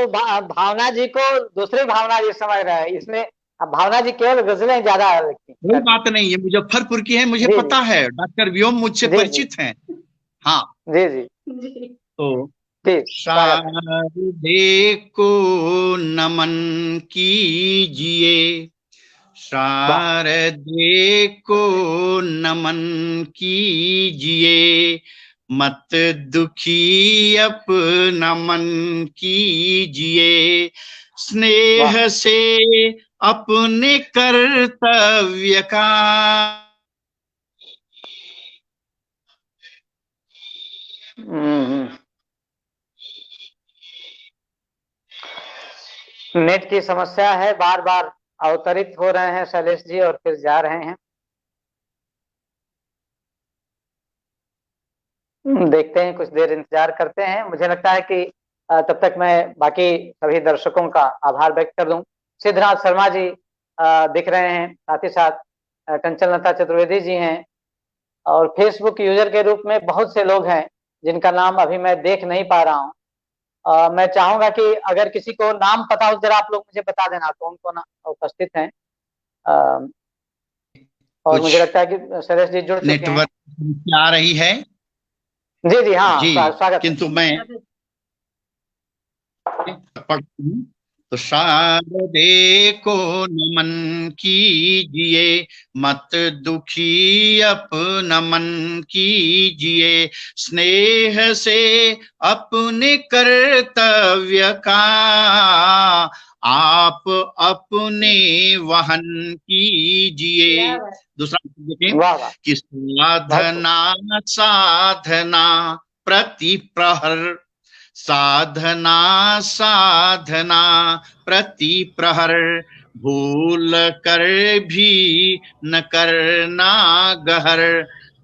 भावना जी को दूसरी भावना जी समझ रहे हैं, इसमें भावना जी केवल गजलें ज्यादा लिखती हैं। कोई बात नहीं, ये मुजफ्फरपुर की है, मुझे पता है, डॉक्टर व्योम मुझसे परिचित हैं। हाँ जी जी। तो शारदे को नमन कीजिए, शारदे को नमन कीजिए, मत दुखी अपना मन कीजिए, स्नेह से अपने कर्तव्य का नेट की समस्या है, बार बार अवतरित हो रहे हैं शैलेश जी और फिर जा रहे हैं। देखते हैं, कुछ देर इंतजार करते हैं। मुझे लगता है कि तब तक मैं बाकी सभी दर्शकों का आभार व्यक्त कर दूं। सिद्धनाथ शर्मा जी दिख रहे हैं, साथ ही साथ कंचनलता चतुर्वेदी जी हैं, और फेसबुक यूजर के रूप में बहुत से लोग हैं जिनका नाम अभी मैं देख नहीं पा रहा हूं। मैं चाहूंगा कि अगर किसी को नाम पता हो जरा आप लोग मुझे बता देना कौन कौन उपस्थित हैं। और मुझे लगता है कि सुरेश जी जुड़ चुके हैं। नेटवर्क आ रही है जी जी हाँ जी, स्वागत। किंतु मैं पढ़ती हूँ। तो शारदे को नमन कीजिए, मत दुखी अपना मन कीजिए, स्नेह से अपने कर्तव्य का आप अपने वहन कीजिए। दूसरा देखें कि साधना साधना प्रति प्रहर, साधना साधना प्रति प्रहर, भूल कर भी न करना गहर,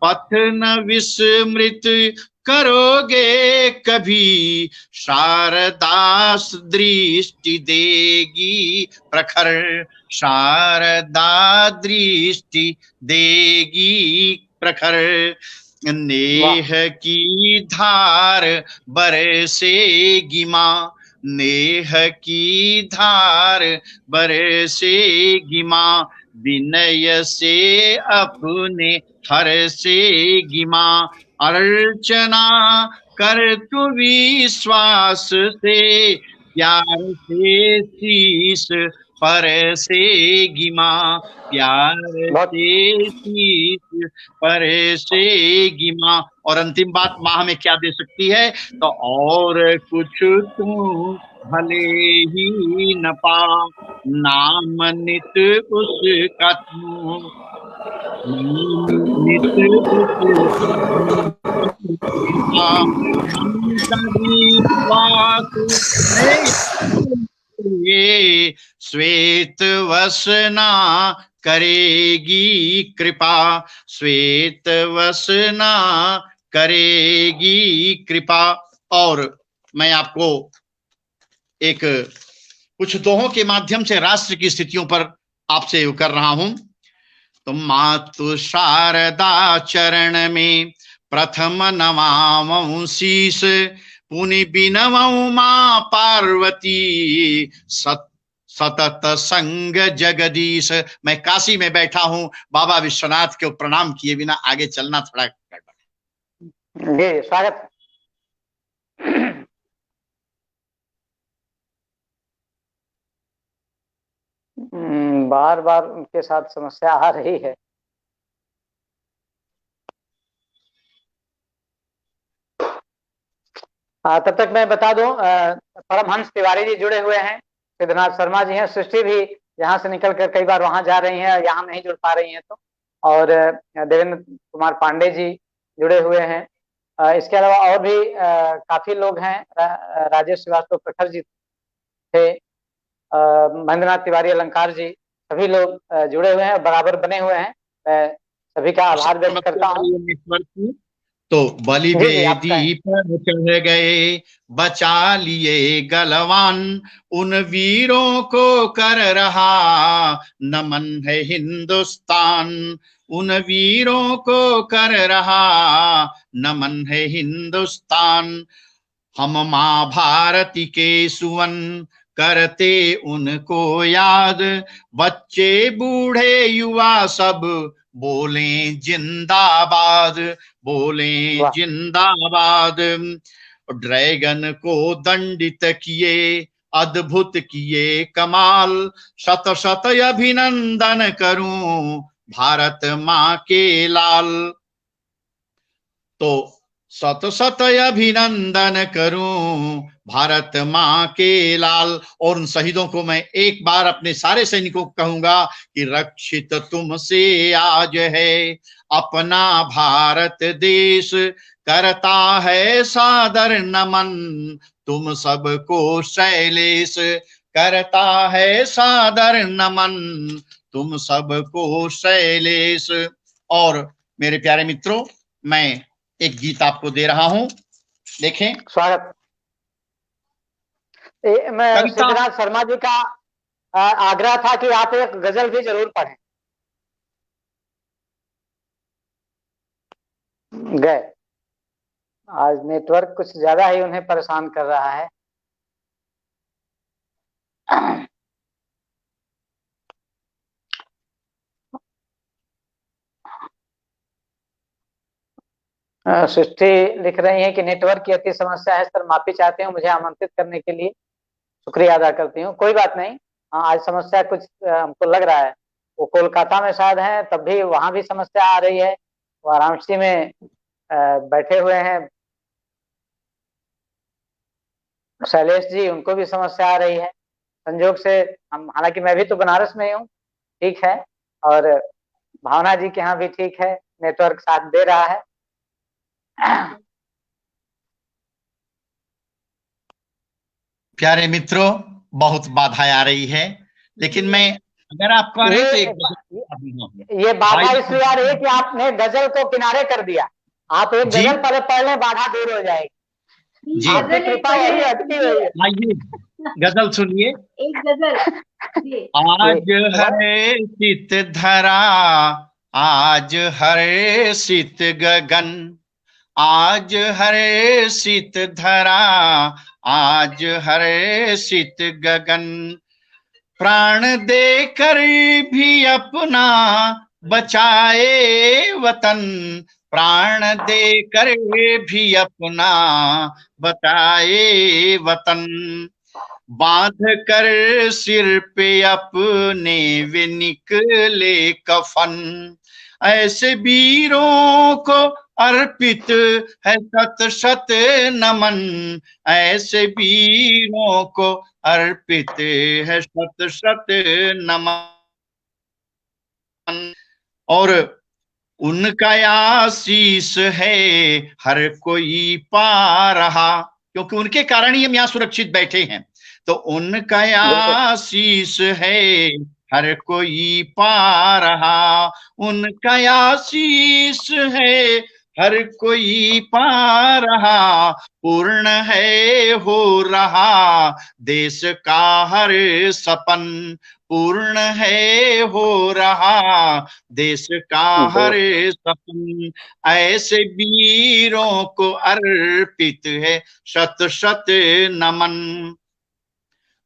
पथ न विस्मृत करोगे कभी, शारदास दृष्टि देगी प्रखर, शारदा दृष्टि देगी प्रखर, नेह की धार बरसेगी माँ, नेह की धार बरसेगी माँ, विनय से अपने हरसेगी माँ, अर्चना कर तू विश्वास से, प्यार से शीश परसेगी माँ, प्यार से शीश परसेगी माँ। और अंतिम बात, माँ हमें क्या दे सकती है? तो और कुछ तू भले ही न पा, नाम नित उसका तू, नित ये श्वेत वसना करेगी कृपा, श्वेत वसना करेगी कृपा। और मैं आपको एक कुछ दोहों के माध्यम से राष्ट्र की स्थितियों पर आपसे कर रहा हूं। तो मातु शारदा चरण में प्रथम नमामि शीस, पुनि बिनवौ मां पार्वती, सतत संग जगदीश। मैं काशी में बैठा हूं, बाबा विश्वनाथ को प्रणाम किए बिना आगे चलना थोड़ा गड़बड़। जी स्वागत। बार बार उनके साथ समस्या आ रही है। तब तक मैं बता दूं, परमहंस तिवारी जी जुड़े हुए हैं, सिद्धनाथ शर्मा जी हैं, सृष्टि भी यहाँ से निकल कर कई बार वहां जा रही हैं, यहाँ नहीं जुड़ पा रही हैं तो, और देवेंद्र कुमार पांडे जी जुड़े हुए हैं। इसके अलावा और भी काफी लोग हैं, राजेश श्रीवास्तव प्रखर जी थे, महेंद्रनाथ तिवारी अलंकार जी, सभी लोग जुड़े हुए हैं और बराबर बने हुए हैं। मैं सभी का आभार व्यक्त करता हूँ। तो बलि वेदी पर चढ़ गए बचा लिए गलवान, उन वीरों को कर रहा नमन है हिंदुस्तान, उन वीरों को कर रहा नमन है हिंदुस्तान। हम माँ भारती के सुवन करते उनको याद, बच्चे बूढ़े युवा सब बोले जिंदाबाद, बोले जिंदाबाद। ड्रैगन को दंडित किए अद्भुत किए कमाल, शत शत अभिनंदन करूं भारत माँ के लाल। तो शत शत अभिनंदन करूं भारत माँ के लाल। और उन शहीदों को मैं एक बार अपने सारे सैनिकों को कहूंगा कि रक्षित तुमसे आज है अपना भारत देश, करता है सादर नमन तुम सबको शैलेश, करता है सादर नमन तुम सबको शैलेश। और मेरे प्यारे मित्रों, मैं एक गीत आपको दे रहा हूं, देखें। स्वागत। मैं सिद्धनाथ शर्मा जी का आग्रह था कि आप एक गजल भी जरूर पढ़ें। गए, आज नेटवर्क कुछ ज्यादा ही उन्हें परेशान कर रहा है। सृष्टि लिख रही है कि नेटवर्क की अति समस्या है सर, माफी चाहती हूँ, मुझे आमंत्रित करने के लिए शुक्रिया अदा करती हूँ। कोई बात नहीं, आज समस्या कुछ हमको लग रहा है, वो कोलकाता में शायद है, तब भी वहां भी समस्या आ रही है। वाराणसी में बैठे हुए हैं शैलेश जी, उनको भी समस्या आ रही है। संयोग से हम, हालांकि मैं भी तो बनारस में ही हूँ, ठीक है, और भावना जी के यहाँ भी ठीक है, नेटवर्क साथ दे रहा है। प्यारे मित्रों, बहुत बाधाएं आ रही है, लेकिन मैं अगर आप कह रहे हैं तो ये बाधा इसलिए आ रही है कि आपने गजल को किनारे कर दिया। आप एक गजल पहले पढ़ लें, बाधा दूर हो जाएगी जी। आपकी कृपा यही अटकी हुई है। आइए गजल सुनिए। एक गजल। आज हरे शीत धरा, आज हरे शीत गगन, आज हरे शीत धरा, आज हरे शीत गगन, प्राण देकर भी अपना बचाए वतन, प्राण देकर भी अपना बचाए वतन, बांध कर सिर पे अपने वे निकले कफन, ऐसे वीरों को अर्पित है शत शत नमन, ऐसे वीरों को अर्पित है शत शत नमन। और उनका आशीष है हर कोई पा रहा, क्योंकि उनके कारण ही हम यहाँ सुरक्षित बैठे हैं। तो उनका आशीष है हर कोई पा रहा, उनका आशीष है हर कोई पा रहा, पूर्ण है हो रहा देश का हर सपन, पूर्ण है हो रहा देश का हर सपन, ऐसे वीरों को अर्पित है शत शत नमन।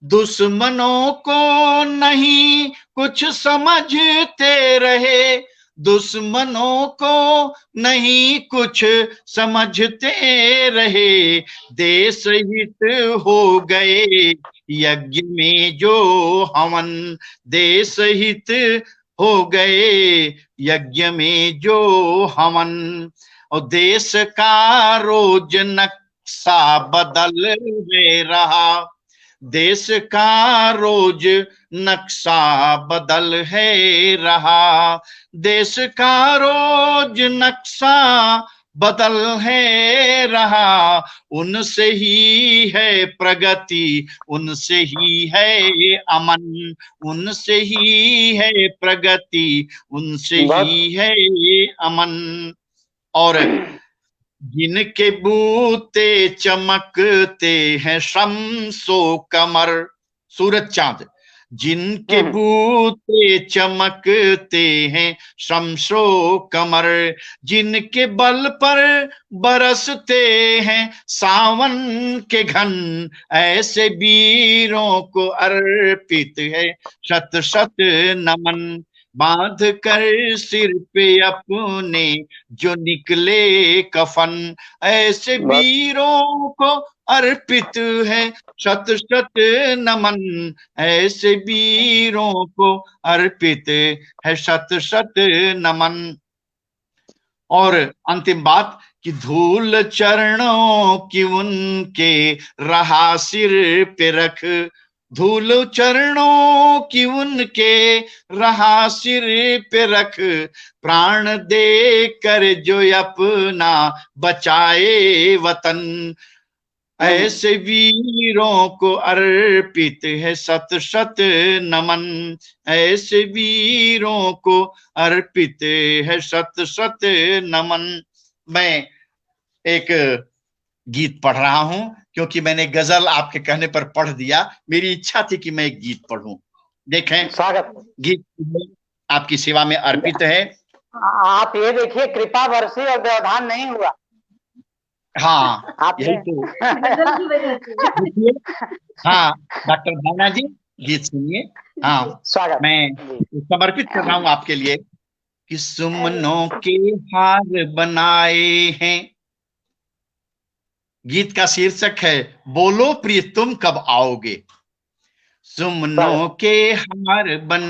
दुश्मनों को नहीं कुछ समझते रहे, दुश्मनों को नहीं कुछ समझते रहे, देश हित हो गए यज्ञ में जो हवन, देश हित हो गए यज्ञ में जो हवन। और देश का रोज नक्शा बदल रहा, देश का रोज नक्शा बदल है रहा, देश का रोज नक्शा बदल है रहा, उनसे ही है प्रगति, उनसे ही है अमन, उनसे ही है प्रगति, उनसे ही है अमन। और जिनके बूते चमकते हैं शम्सो कमर, सूरज चांद, जिनके बूते चमकते हैं शम्सो कमर, जिनके बल पर बरसते हैं सावन के घन, ऐसे वीरों को अर्पित है शत शत नमन। बांध कर सिर पे अपने जो निकले कफन, ऐसे वीरों को अर्पित है शत शत नमन, ऐसे वीरों को अर्पित है शत शत नमन। और अंतिम बात कि धूल चरणों की उनके रहा सिर पे रख, धूल चरणों की उनके रहा सिर पे रख, प्राण दे कर जो अपना बचाए वतन, ऐसे वीरों को अर्पित है शत शत नमन, ऐसे वीरों को अर्पित है शत शत नमन। मैं एक गीत पढ़ रहा हूं क्योंकि मैंने गजल आपके कहने पर पढ़ दिया, मेरी इच्छा थी कि मैं एक गीत पढ़ूं। देखें, स्वागत। गीत आपकी सेवा में अर्पित है। आप ये देखिए, कृपा बरसी और व्यवधान नहीं हुआ। हाँ, आप यही तो। हाँ डॉक्टर भावना जी, गीत सुनिए। हाँ, स्वागत। मैं समर्पित कर रहा हूँ आपके लिए कि सुमनों के हार बनाए हैं, गीत का शीर्षक है बोलो प्रिय तुम कब आओगे। सुमनों के हार बन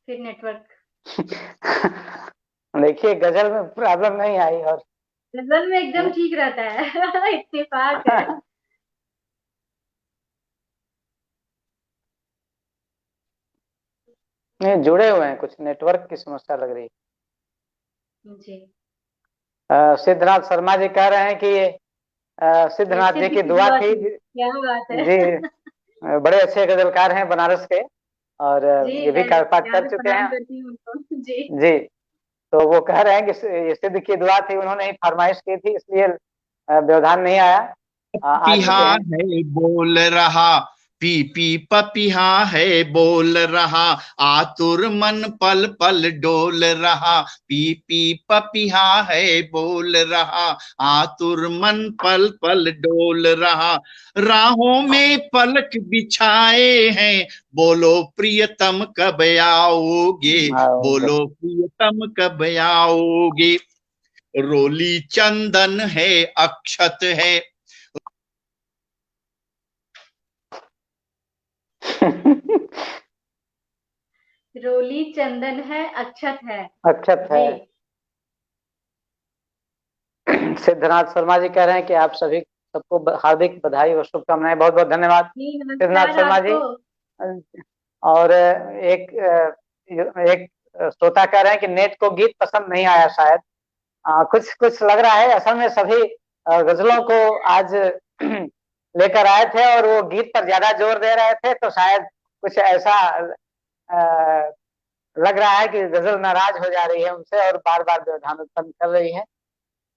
फिर नेटवर्क देखिए, गजल में प्रॉब्लम नहीं आई और गजल में एकदम ठीक रहता है। इत्तेफाक है। नहीं, जुड़े हुए हैं, कुछ नेटवर्क की समस्या लग रही है जी। सिद्धनाथ शर्मा जी कह रहे हैं कि सिद्धनाथ जी की दुआ थी। क्या बात है। जी, बड़े अच्छे गजलकार हैं बनारस के, और ये भी पाठ कर चुके हैं। जी जी, तो वो कह रहे हैं कि ये सिद्ध की दुआ थी, उन्होंने ही फरमाइश की थी, इसलिए व्यवधान नहीं आया। पपिहा है बोल रहा, पी पी पपिहा है बोल रहा, आतुर मन पल पल डोल रहा, पी पी पपिहा है बोल रहा, आतुर मन पल पल डोल रहा, राहों में पलक बिछाए हैं, बोलो प्रियतम कब आओगे, बोलो प्रियतम कब आओगे, रोली चंदन है अक्षत है। रोली चंदन है अक्षत है, अक्षत है। सिद्धनाथ शर्मा जी कह रहे हैं कि आप सभी सबको हार्दिक बधाई और शुभकामनाएं, बहुत बहुत धन्यवाद सिद्धनाथ शर्मा जी। और एक श्रोता कह रहे हैं कि नेट को गीत पसंद नहीं आया शायद, कुछ कुछ लग रहा है। असल में सभी गजलों को आज लेकर आए थे और वो गीत पर ज्यादा जोर दे रहे थे, तो शायद कुछ ऐसा लग रहा है कि गजल नाराज हो जा रही है उनसे और बार बार व्यवधान उत्पन्न कर रही है।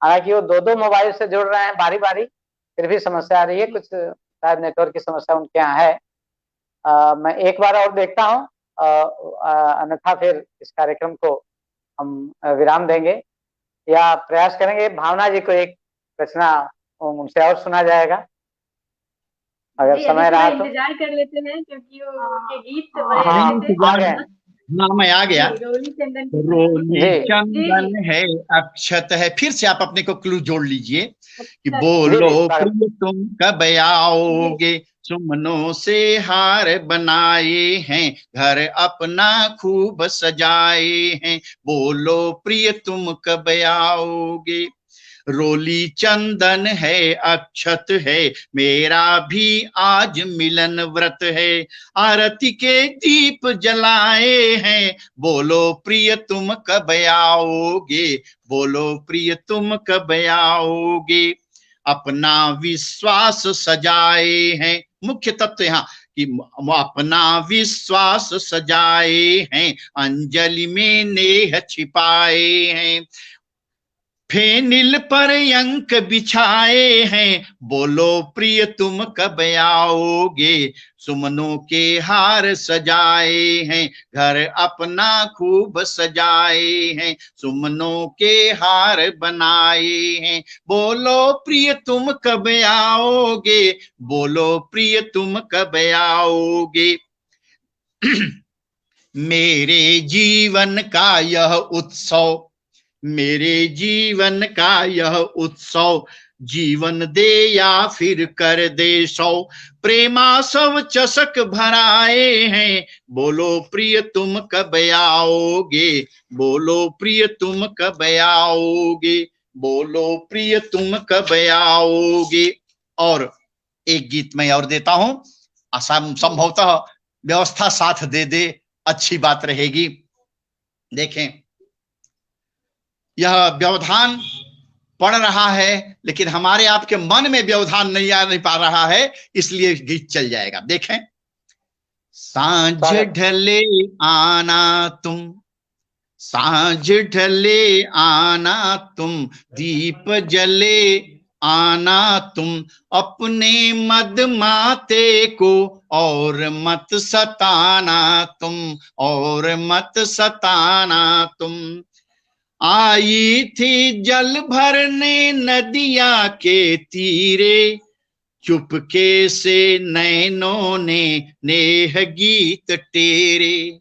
हालांकि वो दो दो मोबाइल से जुड़ रहे हैं बारी बारी, फिर भी समस्या आ रही है, कुछ शायद नेटवर्क की समस्या उनके यहाँ है। मैं एक बार और देखता हूँ, अन्यथा फिर इस कार्यक्रम को हम विराम देंगे। या प्रयास करेंगे भावना जी को एक रचना उनसे और सुना जाएगा अगर समय रहा तो। इंतजार कर लेते हैं क्योंकि उनके गीत आ गए। हाँ मैं आ गया। रोली चंदन रोली चंदन है अक्षत है। फिर से आप अपने को क्लू जोड़ लीजिए कि बोलो प्रिय तुम कब आओगे, सुमनों से हार बनाए हैं, घर अपना खूब सजाए हैं, बोलो प्रिय तुम कब आओगे। रोली चंदन है अक्षत है, मेरा भी आज मिलन व्रत है, आरती के दीप जलाए हैं, बोलो प्रिय तुम कब आओगे, बोलो प्रिय तुम कब आओगे। अपना विश्वास सजाए हैं, मुख्य तत्व यहाँ कि अपना विश्वास सजाए हैं, अंजलि में नेह छिपाए हैं, फेनिल पर अंक बिछाए हैं, बोलो प्रिय तुम कब आओगे, सुमनों के हार सजाए हैं, घर अपना खूब सजाए हैं, सुमनों के हार बनाए हैं, बोलो प्रिय तुम कब आओगे, बोलो प्रिय तुम कब आओगे। मेरे जीवन का यह उत्सव, मेरे जीवन का यह उत्सव, जीवन दे या फिर कर दे सौ, प्रेमा सब चषक भराए हैं, बोलो प्रिय तुम कब आओगे, बोलो प्रिय तुम कब आओगे, बोलो प्रिय तुम कब आओगे। और एक गीत मैं और देता हूं, असम संभवतः व्यवस्था साथ दे दे अच्छी बात रहेगी। देखें यह व्यवधान पड़ रहा है लेकिन हमारे आपके मन में व्यवधान नहीं आ नहीं पा रहा है, इसलिए गीत चल जाएगा। देखें सांझ ढले आना तुम, सांझ ढले आना तुम, दीप जले आना तुम, अपने मद माते को और मत सताना तुम, और मत सताना तुम। आई थी जल भरने नदिया के तीरे, चुपके से नैनों ने नेह गीत तेरे,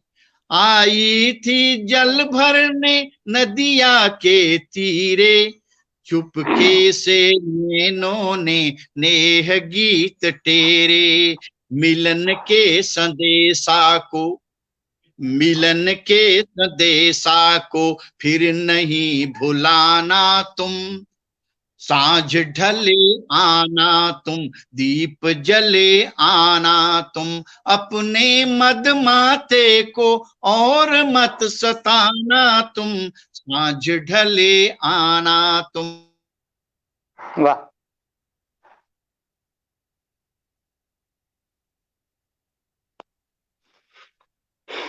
आई थी जल भरने नदिया के तीरे, चुपके से नैनों ने नेह गीत तेरे, मिलन के संदेशा को, मिलन के संदेशा को फिर नहीं भुलाना तुम, सांझ ढले आना तुम, दीप जले आना तुम, अपने मद माते को और मत सताना तुम, सांझ ढले आना तुम। वाह,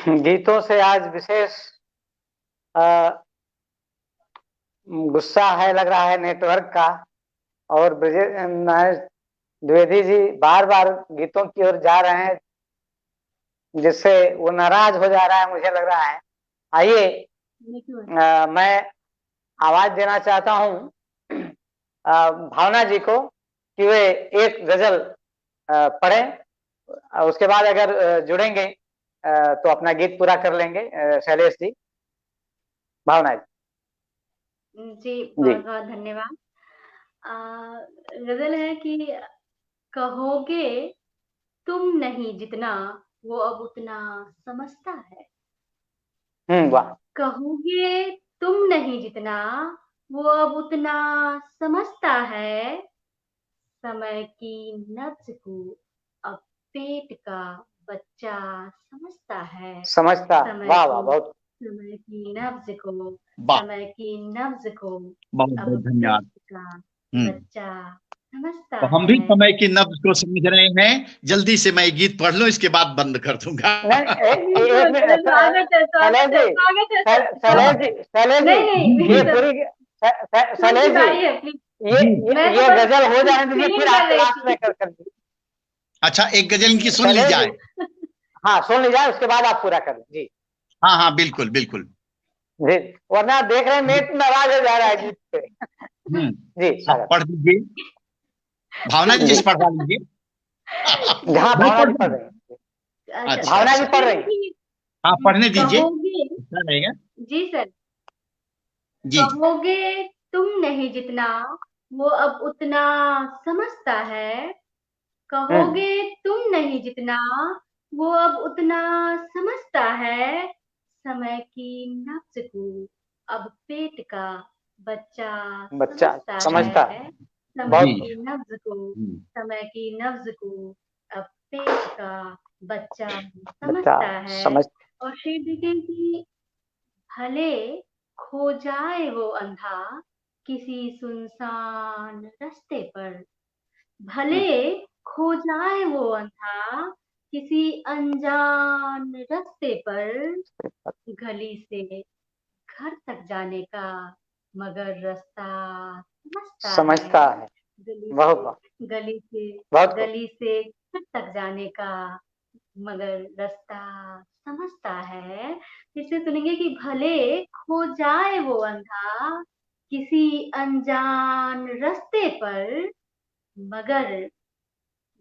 गीतों से आज विशेष गुस्सा है लग रहा है नेटवर्क का, और द्विवेदी जी बार बार गीतों की ओर जा रहे हैं जिससे वो नाराज हो जा रहा है मुझे लग रहा है। आइए मैं आवाज देना चाहता हूँ भावना जी को कि वे एक गजल पढ़ें, उसके बाद अगर जुड़ेंगे तो अपना गीत पूरा कर लेंगे। शैलेश जी, भावना जी बहुत बहुत धन्यवाद। गजल है कि कहोगे तुम नहीं जितना वो अब उतना समझता है। वाह। कहोगे तुम नहीं जितना वो अब उतना समझता है, समय की नब्ज को अब पेट का बच्चा समझता है, समझता। वाह वाह, बहुत समय की नब्ज को, समय की नब्ज को बहुत धन्यवाद का बच्चा समझता है। हम भी समय की नब्ज को समझ रहे हैं। जल्दी से मैं गीत पढ़ लूं, इसके बाद बंद कर दूंगा। ये गजल हो जाए तो फिर आप लास्ट में कर दीजिए। अच्छा, एक गजल इनकी सुन ली जाए। हाँ सुन ली जाए, उसके बाद आप पूरा कर जी। हाँ हाँ बिल्कुल बिल्कुल। जी, वरना देख रहे हैं नेट नाराज हो जा रहा है गीत पे। जी आप पढ़ दीजिए, भावना जी पढ़वा लीजिए। हाँ, भावना जी पढ़ रही हैं। अच्छा, भावना जी अच्छा, पढ़ रही हैं। हाँ पढ़ने दीजिए, कहोगे अच्छा रहेगा जी सर, जी। कहोगे तुम नहीं जितना वो अब उतना समझता है, कहोगे तुम नहीं जितना वो अब उतना समझता है, समय की नब्ज को अब पेट का बच्चा समझता है, समय जी की नब्ज को, समय की नब्ज को अब पेट का बच्चा समझता है। और फिर देखें कि भले खो जाए वो अंधा किसी सुनसान रास्ते पर, भले खो जाए वो अंधा किसी अनजान रास्ते पर, गली से घर तक जाने का मगर रास्ता समझता है। गली से घर तक जाने का मगर रास्ता समझता है। इससे सुनेंगे कि भले खो जाए वो अंधा किसी अनजान रास्ते पर, मगर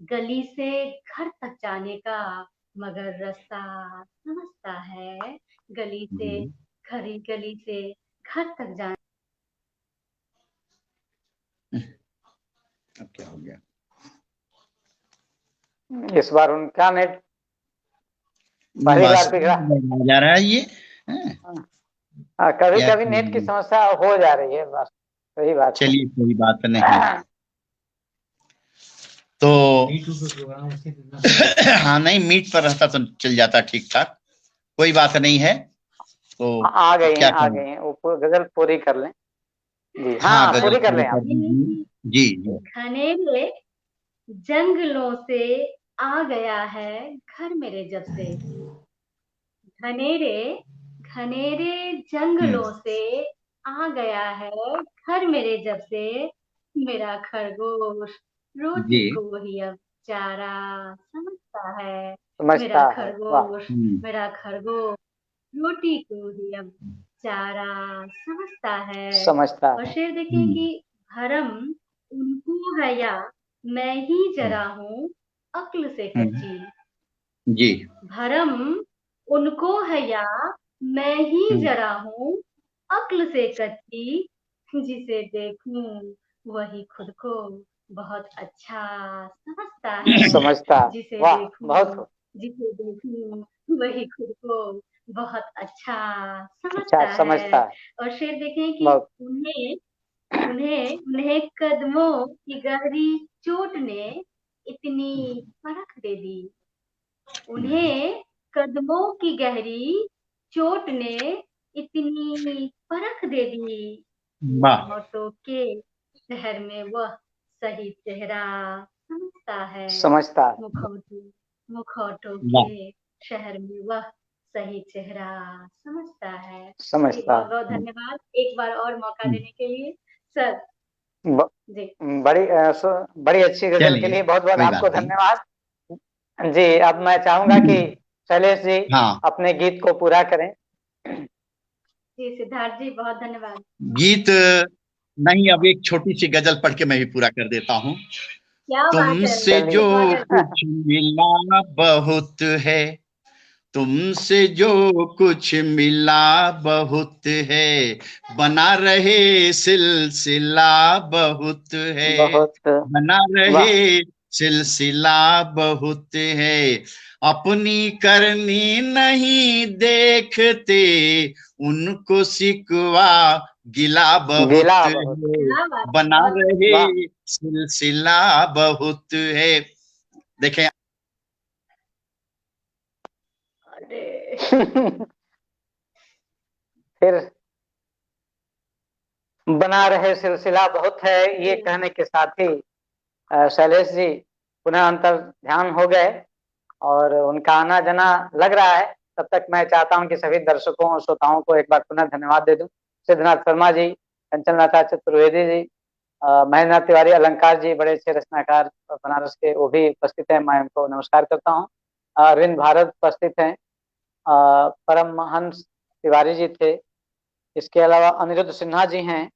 गली से घर तक जाने का मगर रास्ता समझता है। गली से घर तक जाने। अब क्या हो गया? इस बार उनका नेट पहली बार बिगड़ा जा रहा है ये। कभी कभी नेट की समस्या हो जा रही है, बस सही बात। चलिए कोई बात नहीं। तो हाँ नहीं, मीट पर रहता तो चल जाता ठीक ठाक, कोई बात नहीं है। तो आ गई हैं वो गजल पूरी कर लें जी। हाँ, पूरी कर लें आप जी। घनेरे जंगलों से आ गया है घर मेरे जब से, घनेरे जंगलों से आ गया है घर मेरे जब से, मेरा खरगोश रोटी को ही अब चारा समझता है, मेरा खरगोश रोटी को ही अब चारा समझता है। और शेर देखें कि भरम उनको है या मैं ही जरा हूँ अक्ल से कच्ची, जी। भरम उनको है या मैं ही जरा हूँ अक्ल से कच्ची, जिसे देखूं वही खुद को बहुत अच्छा समझता है, जिसे देखूं वही खुद को बहुत अच्छा समझता है। और शेर देखें कि उन्हें कदमों की गहरी चोट ने इतनी परख दे दी, उन्हें कदमों की गहरी चोट ने इतनी परख दे दी, होठों के शहर में वह सही चेहरा समझता है, मुखौटों के शहर में वह सही चेहरा समझता है। बहुत बहुत धन्यवाद एक बार और मौका देने के लिए सर। जी बड़ी अच्छी गजल के लिए बहुत बहुत आपको धन्यवाद जी। अब मैं चाहूंगा कि शैलेश जी अपने गीत को पूरा करें। जी सिद्धार्थ जी बहुत धन्यवाद। गीत नहीं, अब एक छोटी सी गजल पढ़ के मैं भी पूरा कर देता हूँ। तुमसे जो कुछ मिला बहुत है, तुमसे जो कुछ मिला बहुत है, बना रहे सिलसिला बहुत है, बना रहे सिलसिला बहुत है, अपनी करनी नहीं देखते उनको सिकवा गिला बहुत है, बना रहे सिलसिला बहुत है। देखें फिर बना रहे सिलसिला बहुत है, ये कहने के साथ ही शैलेश जी पुनः अंतर ध्यान हो गए और उनका आना जाना लग रहा है। तब तक मैं चाहता हूं कि सभी दर्शकों और श्रोताओं को एक बार पुनः धन्यवाद दे दूं। सिद्धनाथ शर्मा जी, कंचन लता चतुर्वेदी जी, महेंद्र तिवारी, अलंकार जी, बड़े अच्छे रचनाकार बनारस के, वो भी उपस्थित है, मैं उनको नमस्कार करता हूँ। अरविंद भारत उपस्थित हैं, परमहंस तिवारी जी थे, इसके अलावा अनिरुद्ध सिन्हा जी हैं।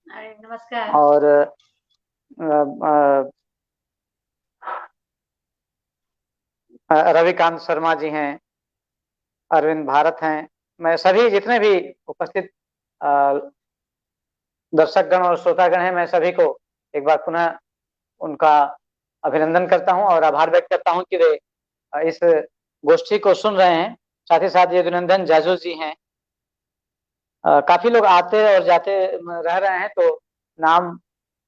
नमस्कार। और रविकांत शर्मा जी हैं, अरविंद भारत हैं। मैं सभी जितने भी उपस्थित दर्शकगण और श्रोतागण हैं, मैं सभी को एक बार पुनः उनका अभिनंदन करता हूं और आभार व्यक्त करता हूं कि वे इस गोष्ठी को सुन रहे हैं। साथ ही साथ यदुनंदन जाजू जी हैं। काफी लोग आते और जाते रह रहे हैं, तो नाम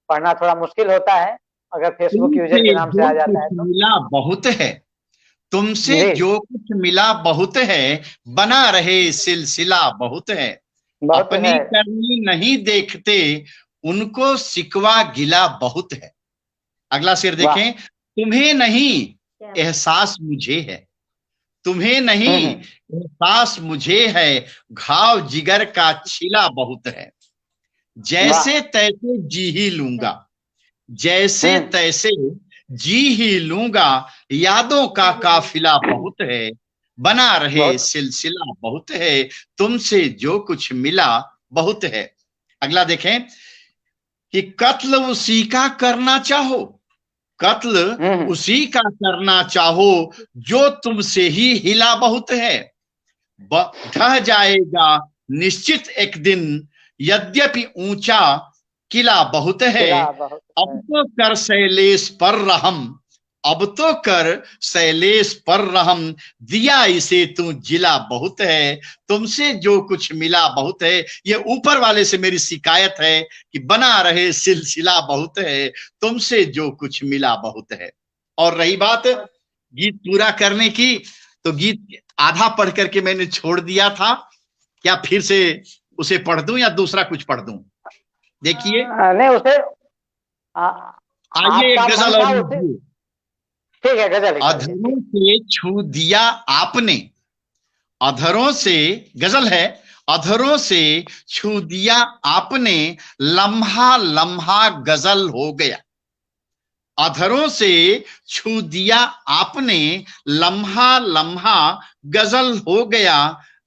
पढ़ना थोड़ा मुश्किल होता है अगर फेसबुक यूजर के नाम से आ जाता है तो। मिला बहुत है तुमसे, जो कुछ मिला बहुत है, बना रहे सिलसिला बहुत है। अपनी करनी नहीं देखते, उनको शिकवा गिला बहुत है। अगला शेर देखें। तुम्हें नहीं एहसास मुझे है, तुम्हें नहीं एहसास मुझे है, घाव जिगर का छिला बहुत है। जैसे तैसे जी ही लूंगा, जैसे तैसे जी ही लूंगा, यादों का काफिला बहुत है, बना रहे सिलसिला बहुत है, तुमसे जो कुछ मिला बहुत है। अगला देखें कि कत्ल उसी का करना चाहो, कत्ल उसी का करना चाहो, जो तुमसे ही हिला बहुत है। ढह जाएगा निश्चित एक दिन, यद्यपि ऊंचा किला बहुत है। अब तो कर शैलेश पर रहम, अब तो कर शैलेश पर रहम, दिया इसे तू जिला बहुत है, तुमसे जो कुछ मिला बहुत है। ये ऊपर वाले से मेरी शिकायत है कि बना रहे सिलसिला बहुत है, तुमसे जो कुछ मिला बहुत है। और रही बात गीत पूरा करने की, तो गीत आधा पढ़ करके मैंने छोड़ दिया था। क्या फिर से उसे पढ़ दूं या दूसरा कुछ पढ़ दूं? देखिए, नहीं उसे आइए एक गजल और ठीक है, गजल। अधरों से छू दिया आपने, अधरों से, गजल है। अधरों से छू दिया आपने, लम्हा लम्हा गजल हो गया। अधरों से छू दिया आपने, लम्हा लम्हा गजल हो गया।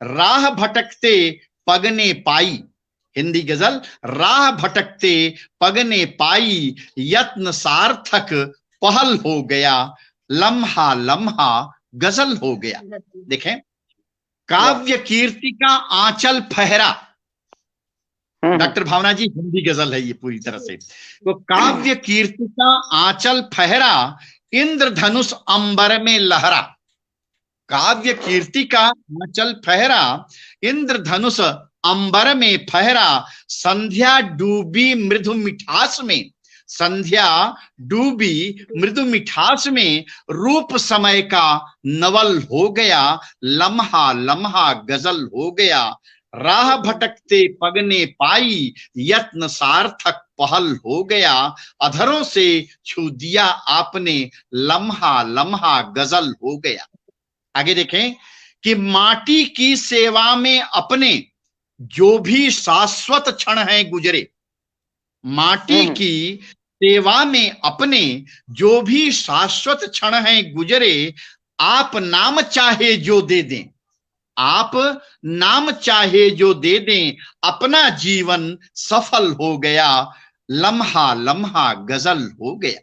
राह भटकते पगने पाई, हिंदी गजल। राह भटकते पगने पाई, यत्न सार्थक पहल हो गया, लम्हा लम्हा गजल हो गया। देखें, काव्य कीर्ति का आंचल फहरा, डॉक्टर भावना जी हिंदी गजल है ये पूरी तरह से। तो काव्य कीर्ति का आंचल फहरा, इंद्रधनुष अंबर में लहरा। काव्य कीर्ति का आंचल फहरा, इंद्रधनुष अंबर में फहरा। संध्या डूबी मृदु मिठास में, संध्या डूबी मृदु मिठास में, रूप समय का नवल हो गया, लम्हा लम्हा गजल हो गया। राह भटकते पगने पाई, यत्न सार्थक पहल हो गया। अधरों से छू दिया आपने, लम्हा लम्हा गजल हो गया। आगे देखें कि माटी की सेवा में अपने जो भी शाश्वत क्षण हैं गुजरे, माटी की सेवा में अपने जो भी शाश्वत क्षण हैं गुजरे। आप नाम चाहे जो दे दें, आप नाम चाहे जो दे दें, अपना जीवन सफल हो गया, लम्हा लम्हा गजल हो गया।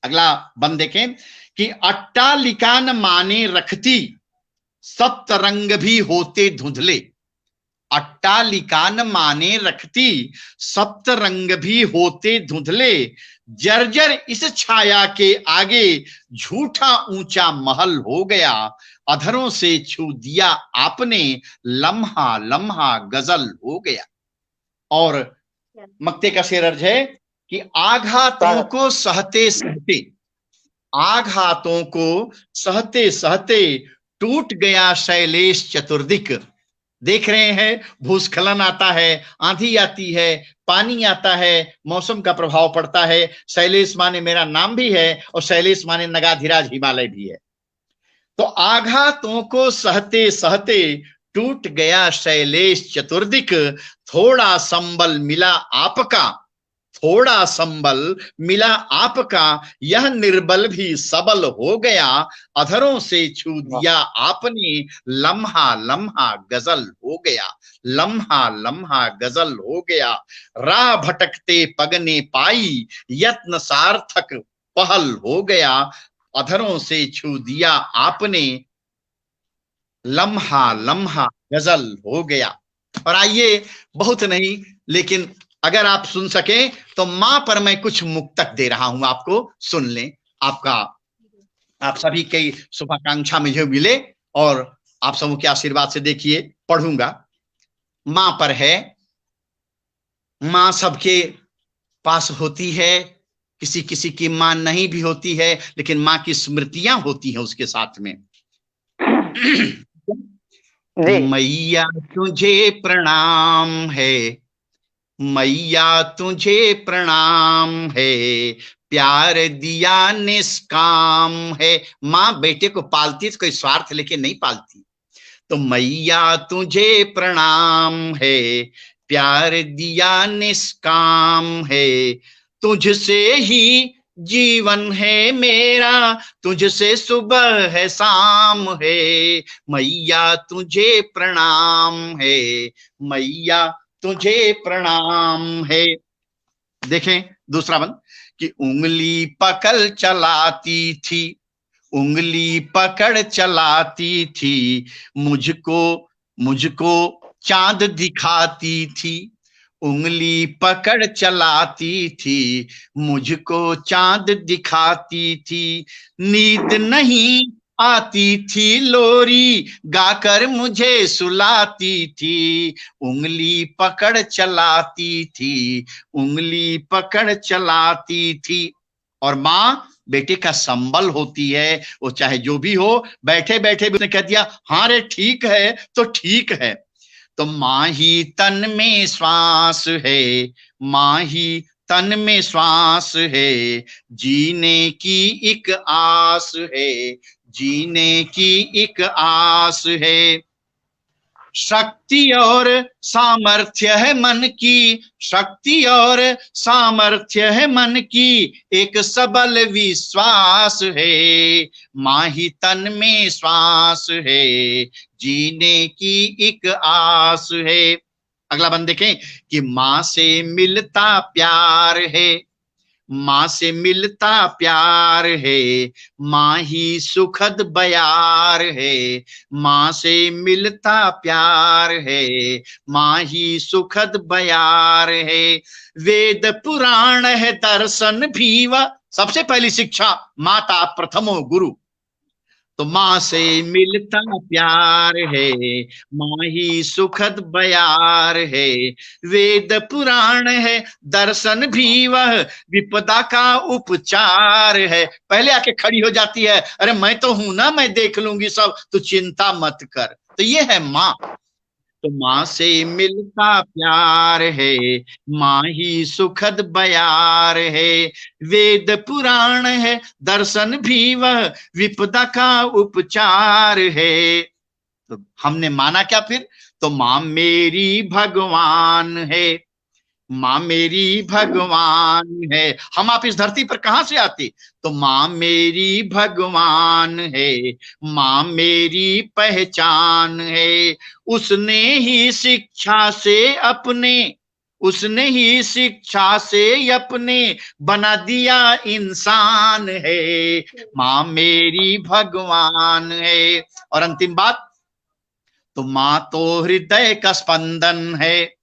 अगला बंद देखें कि अट्टालिका न माने रखती, सप्तरंग भी होते धुंधले। अट्टालिका न माने रखती, सप्तरंग भी होते धुंधले। जर्जर इस छाया के आगे, झूठा ऊंचा महल हो गया। अधरों से छू दिया आपने, लम्हा लम्हा गजल हो गया। और मक्ते का शेर अर्ज है कि आघातों को सहते सहते, आघातों को सहते सहते, टूट गया शैलेश चतुर्दिक। देख रहे हैं, भूस्खलन आता है, आंधी आती है, पानी आता है, मौसम का प्रभाव पड़ता है। शैलेश माने मेरा नाम भी है और शैलेश माने नगाधिराज हिमालय भी है। तो आघातों को सहते सहते टूट गया शैलेश चतुर्दिक। थोड़ा संबल मिला आपका, थोड़ा संबल मिला आपका, यह निर्बल भी सबल हो गया। अधरों से छू दिया आपने, लम्हा लम्हा गजल हो गया, लम्हा लम्हा गजल हो गया, राह भटकते पगने पाई, यत्न सार्थक पहल हो गया, अधरों से छू दिया आपने, लम्हा लम्हा गजल हो गया। और आइए, बहुत नहीं लेकिन अगर आप सुन सके तो मां पर मैं कुछ मुक्तक दे रहा हूं आपको, सुन लें। आप सभी की शुभाकांक्षा मुझे मिले और आप सबों के आशीर्वाद से देखिए पढ़ूंगा। मां पर है। मां सबके पास होती है, किसी किसी की मां नहीं भी होती है, लेकिन मां की स्मृतियां होती हैं उसके साथ में। मैया तुझे प्रणाम है, मैया तुझे प्रणाम है, प्यार दिया निष्काम है। मां बेटे को पालती है तो कोई स्वार्थ लेके नहीं पालती। तो मैया तुझे प्रणाम है, प्यार दिया निष्काम है, तुझसे ही जीवन है मेरा, तुझसे सुबह है शाम है, मैया तुझे प्रणाम है, मैया तुझे प्रणाम है। देखें दूसरा बंद कि उंगली पकड़ चलाती थी, उंगली पकड़ चलाती थी, मुझको चांद दिखाती थी, उंगली पकड़ चलाती थी, मुझको चांद दिखाती थी, नींद नहीं आती थी लोरी गाकर मुझे सुलाती थी, उंगली पकड़ चलाती थी, उंगली पकड़ चलाती थी। और मां बेटे का संबल होती है, वो चाहे जो भी हो, बैठे बैठे भी उसने कह दिया हाँ रे ठीक है तो ठीक है। तो मां ही तन में श्वास है, मां ही तन में श्वास है, जीने की एक आस है, जीने की एक आस है। शक्ति और सामर्थ्य है मन की, शक्ति और सामर्थ्य है मन की, एक सबल विश्वास है, मां ही तन में श्वास है, जीने की एक आस है। अगला बंद देखें कि मां से मिलता प्यार है, मां से मिलता प्यार है, मां ही सुखद बयार है, मां से मिलता प्यार है, मां ही सुखद बयार है। वेद पुराण है दर्शन भी वह, सबसे पहली शिक्षा माता प्रथमो गुरु। तो मां से मिलता प्यार है, मां ही सुखद बयार है, वेद पुराण है दर्शन भी वह, विपदा का उपचार है। पहले आके खड़ी हो जाती है, अरे मैं तो हूं ना, मैं देख लूंगी सब, तू चिंता मत कर। तो ये है मां। तो मां से मिलता प्यार है, मां ही सुखद बयार है, वेद पुराण है दर्शन भी वह, विपदा का उपचार है। तो हमने माना क्या फिर? तो मां मेरी भगवान है, मां मेरी भगवान है। हम आप इस धरती पर कहां से आते? तो मां मेरी भगवान है, मां मेरी पहचान है, उसने ही शिक्षा से अपने, उसने ही शिक्षा से अपने बना दिया इंसान है, मां मेरी भगवान है। और अंतिम बात, तो मां तो हृदय का स्पंदन है,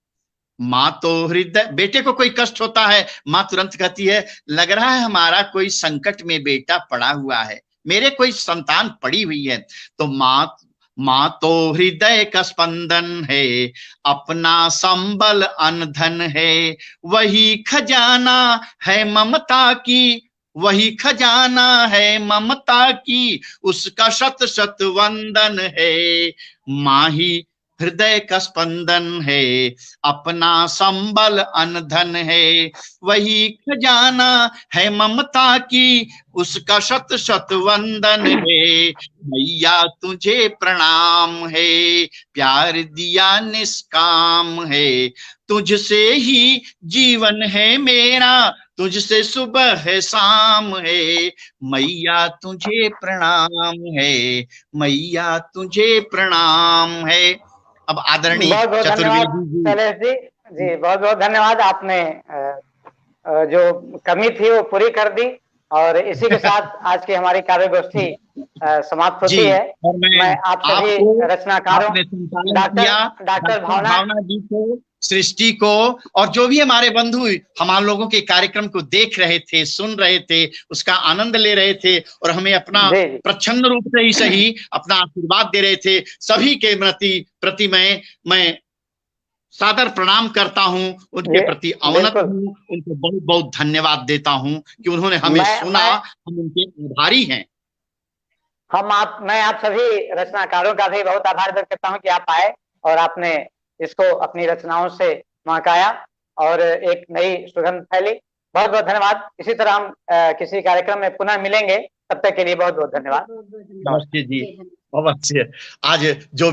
मां तो हृदय, बेटे को कोई कष्ट होता है मां तुरंत कहती है लग रहा है हमारा कोई संकट में बेटा पड़ा हुआ है, मेरे कोई संतान पड़ी हुई है। तो मां तो हृदय का स्पंदन है, अपना संबल अनधन है, वही खजाना है ममता की, वही खजाना है ममता की, उसका शत शत वंदन है, मां ही हृदय का स्पंदन है, अपना संबल अनधन है, वही खजाना है ममता की, उसका शत शत वंदन है, मैया तुझे प्रणाम है, प्यार दिया निष्काम है, तुझसे ही जीवन है मेरा, तुझसे सुबह है शाम है, मैया तुझे प्रणाम है, मैया तुझे प्रणाम है। अब आदरणीय बहुत बहुत धन्यवाद चतुर्वेदी जी। शैलेश जी। जी बहुत बहुत धन्यवाद, आपने जो कमी थी वो पूरी कर दी। और इसी के साथ आज की हमारी कार्यगोष्ठी समाप्त होती जी, है। और मैं आप सभी रचनाकारों आपने संचालन किया, डॉक्टर भावना जी को, सृष्टि को, और जो भी हमारे बंधु हम लोगों के कार्यक्रम को देख रहे थे, सुन रहे थे, उसका आनंद ले रहे थे और हमें अपना प्रच्छन्न रूप से ही सही अपना आशीर्वाद दे रहे थे, सभी के प्रति मैं सादर प्रणाम करता हूं, उनके प्रति अवनत हूं, उनको बहुत बहुत धन्यवाद देता हूं कि उन्होंने हमें सुना, हम उनके आभारी हैं। मैं आप सभी रचनाकारों का भी बहुत आभार व्यक्त करता हूं कि आप आए और आपने इसको अपनी रचनाओं से महकाया और एक नई सुगंध फैली। बहुत बहुत धन्यवाद। इसी तरह हम किसी कार्यक्रम में पुनः मिलेंगे, तब तक के लिए बहुत बहुत धन्यवाद। नमस्ते जी। बहुत अच्छे। आज जो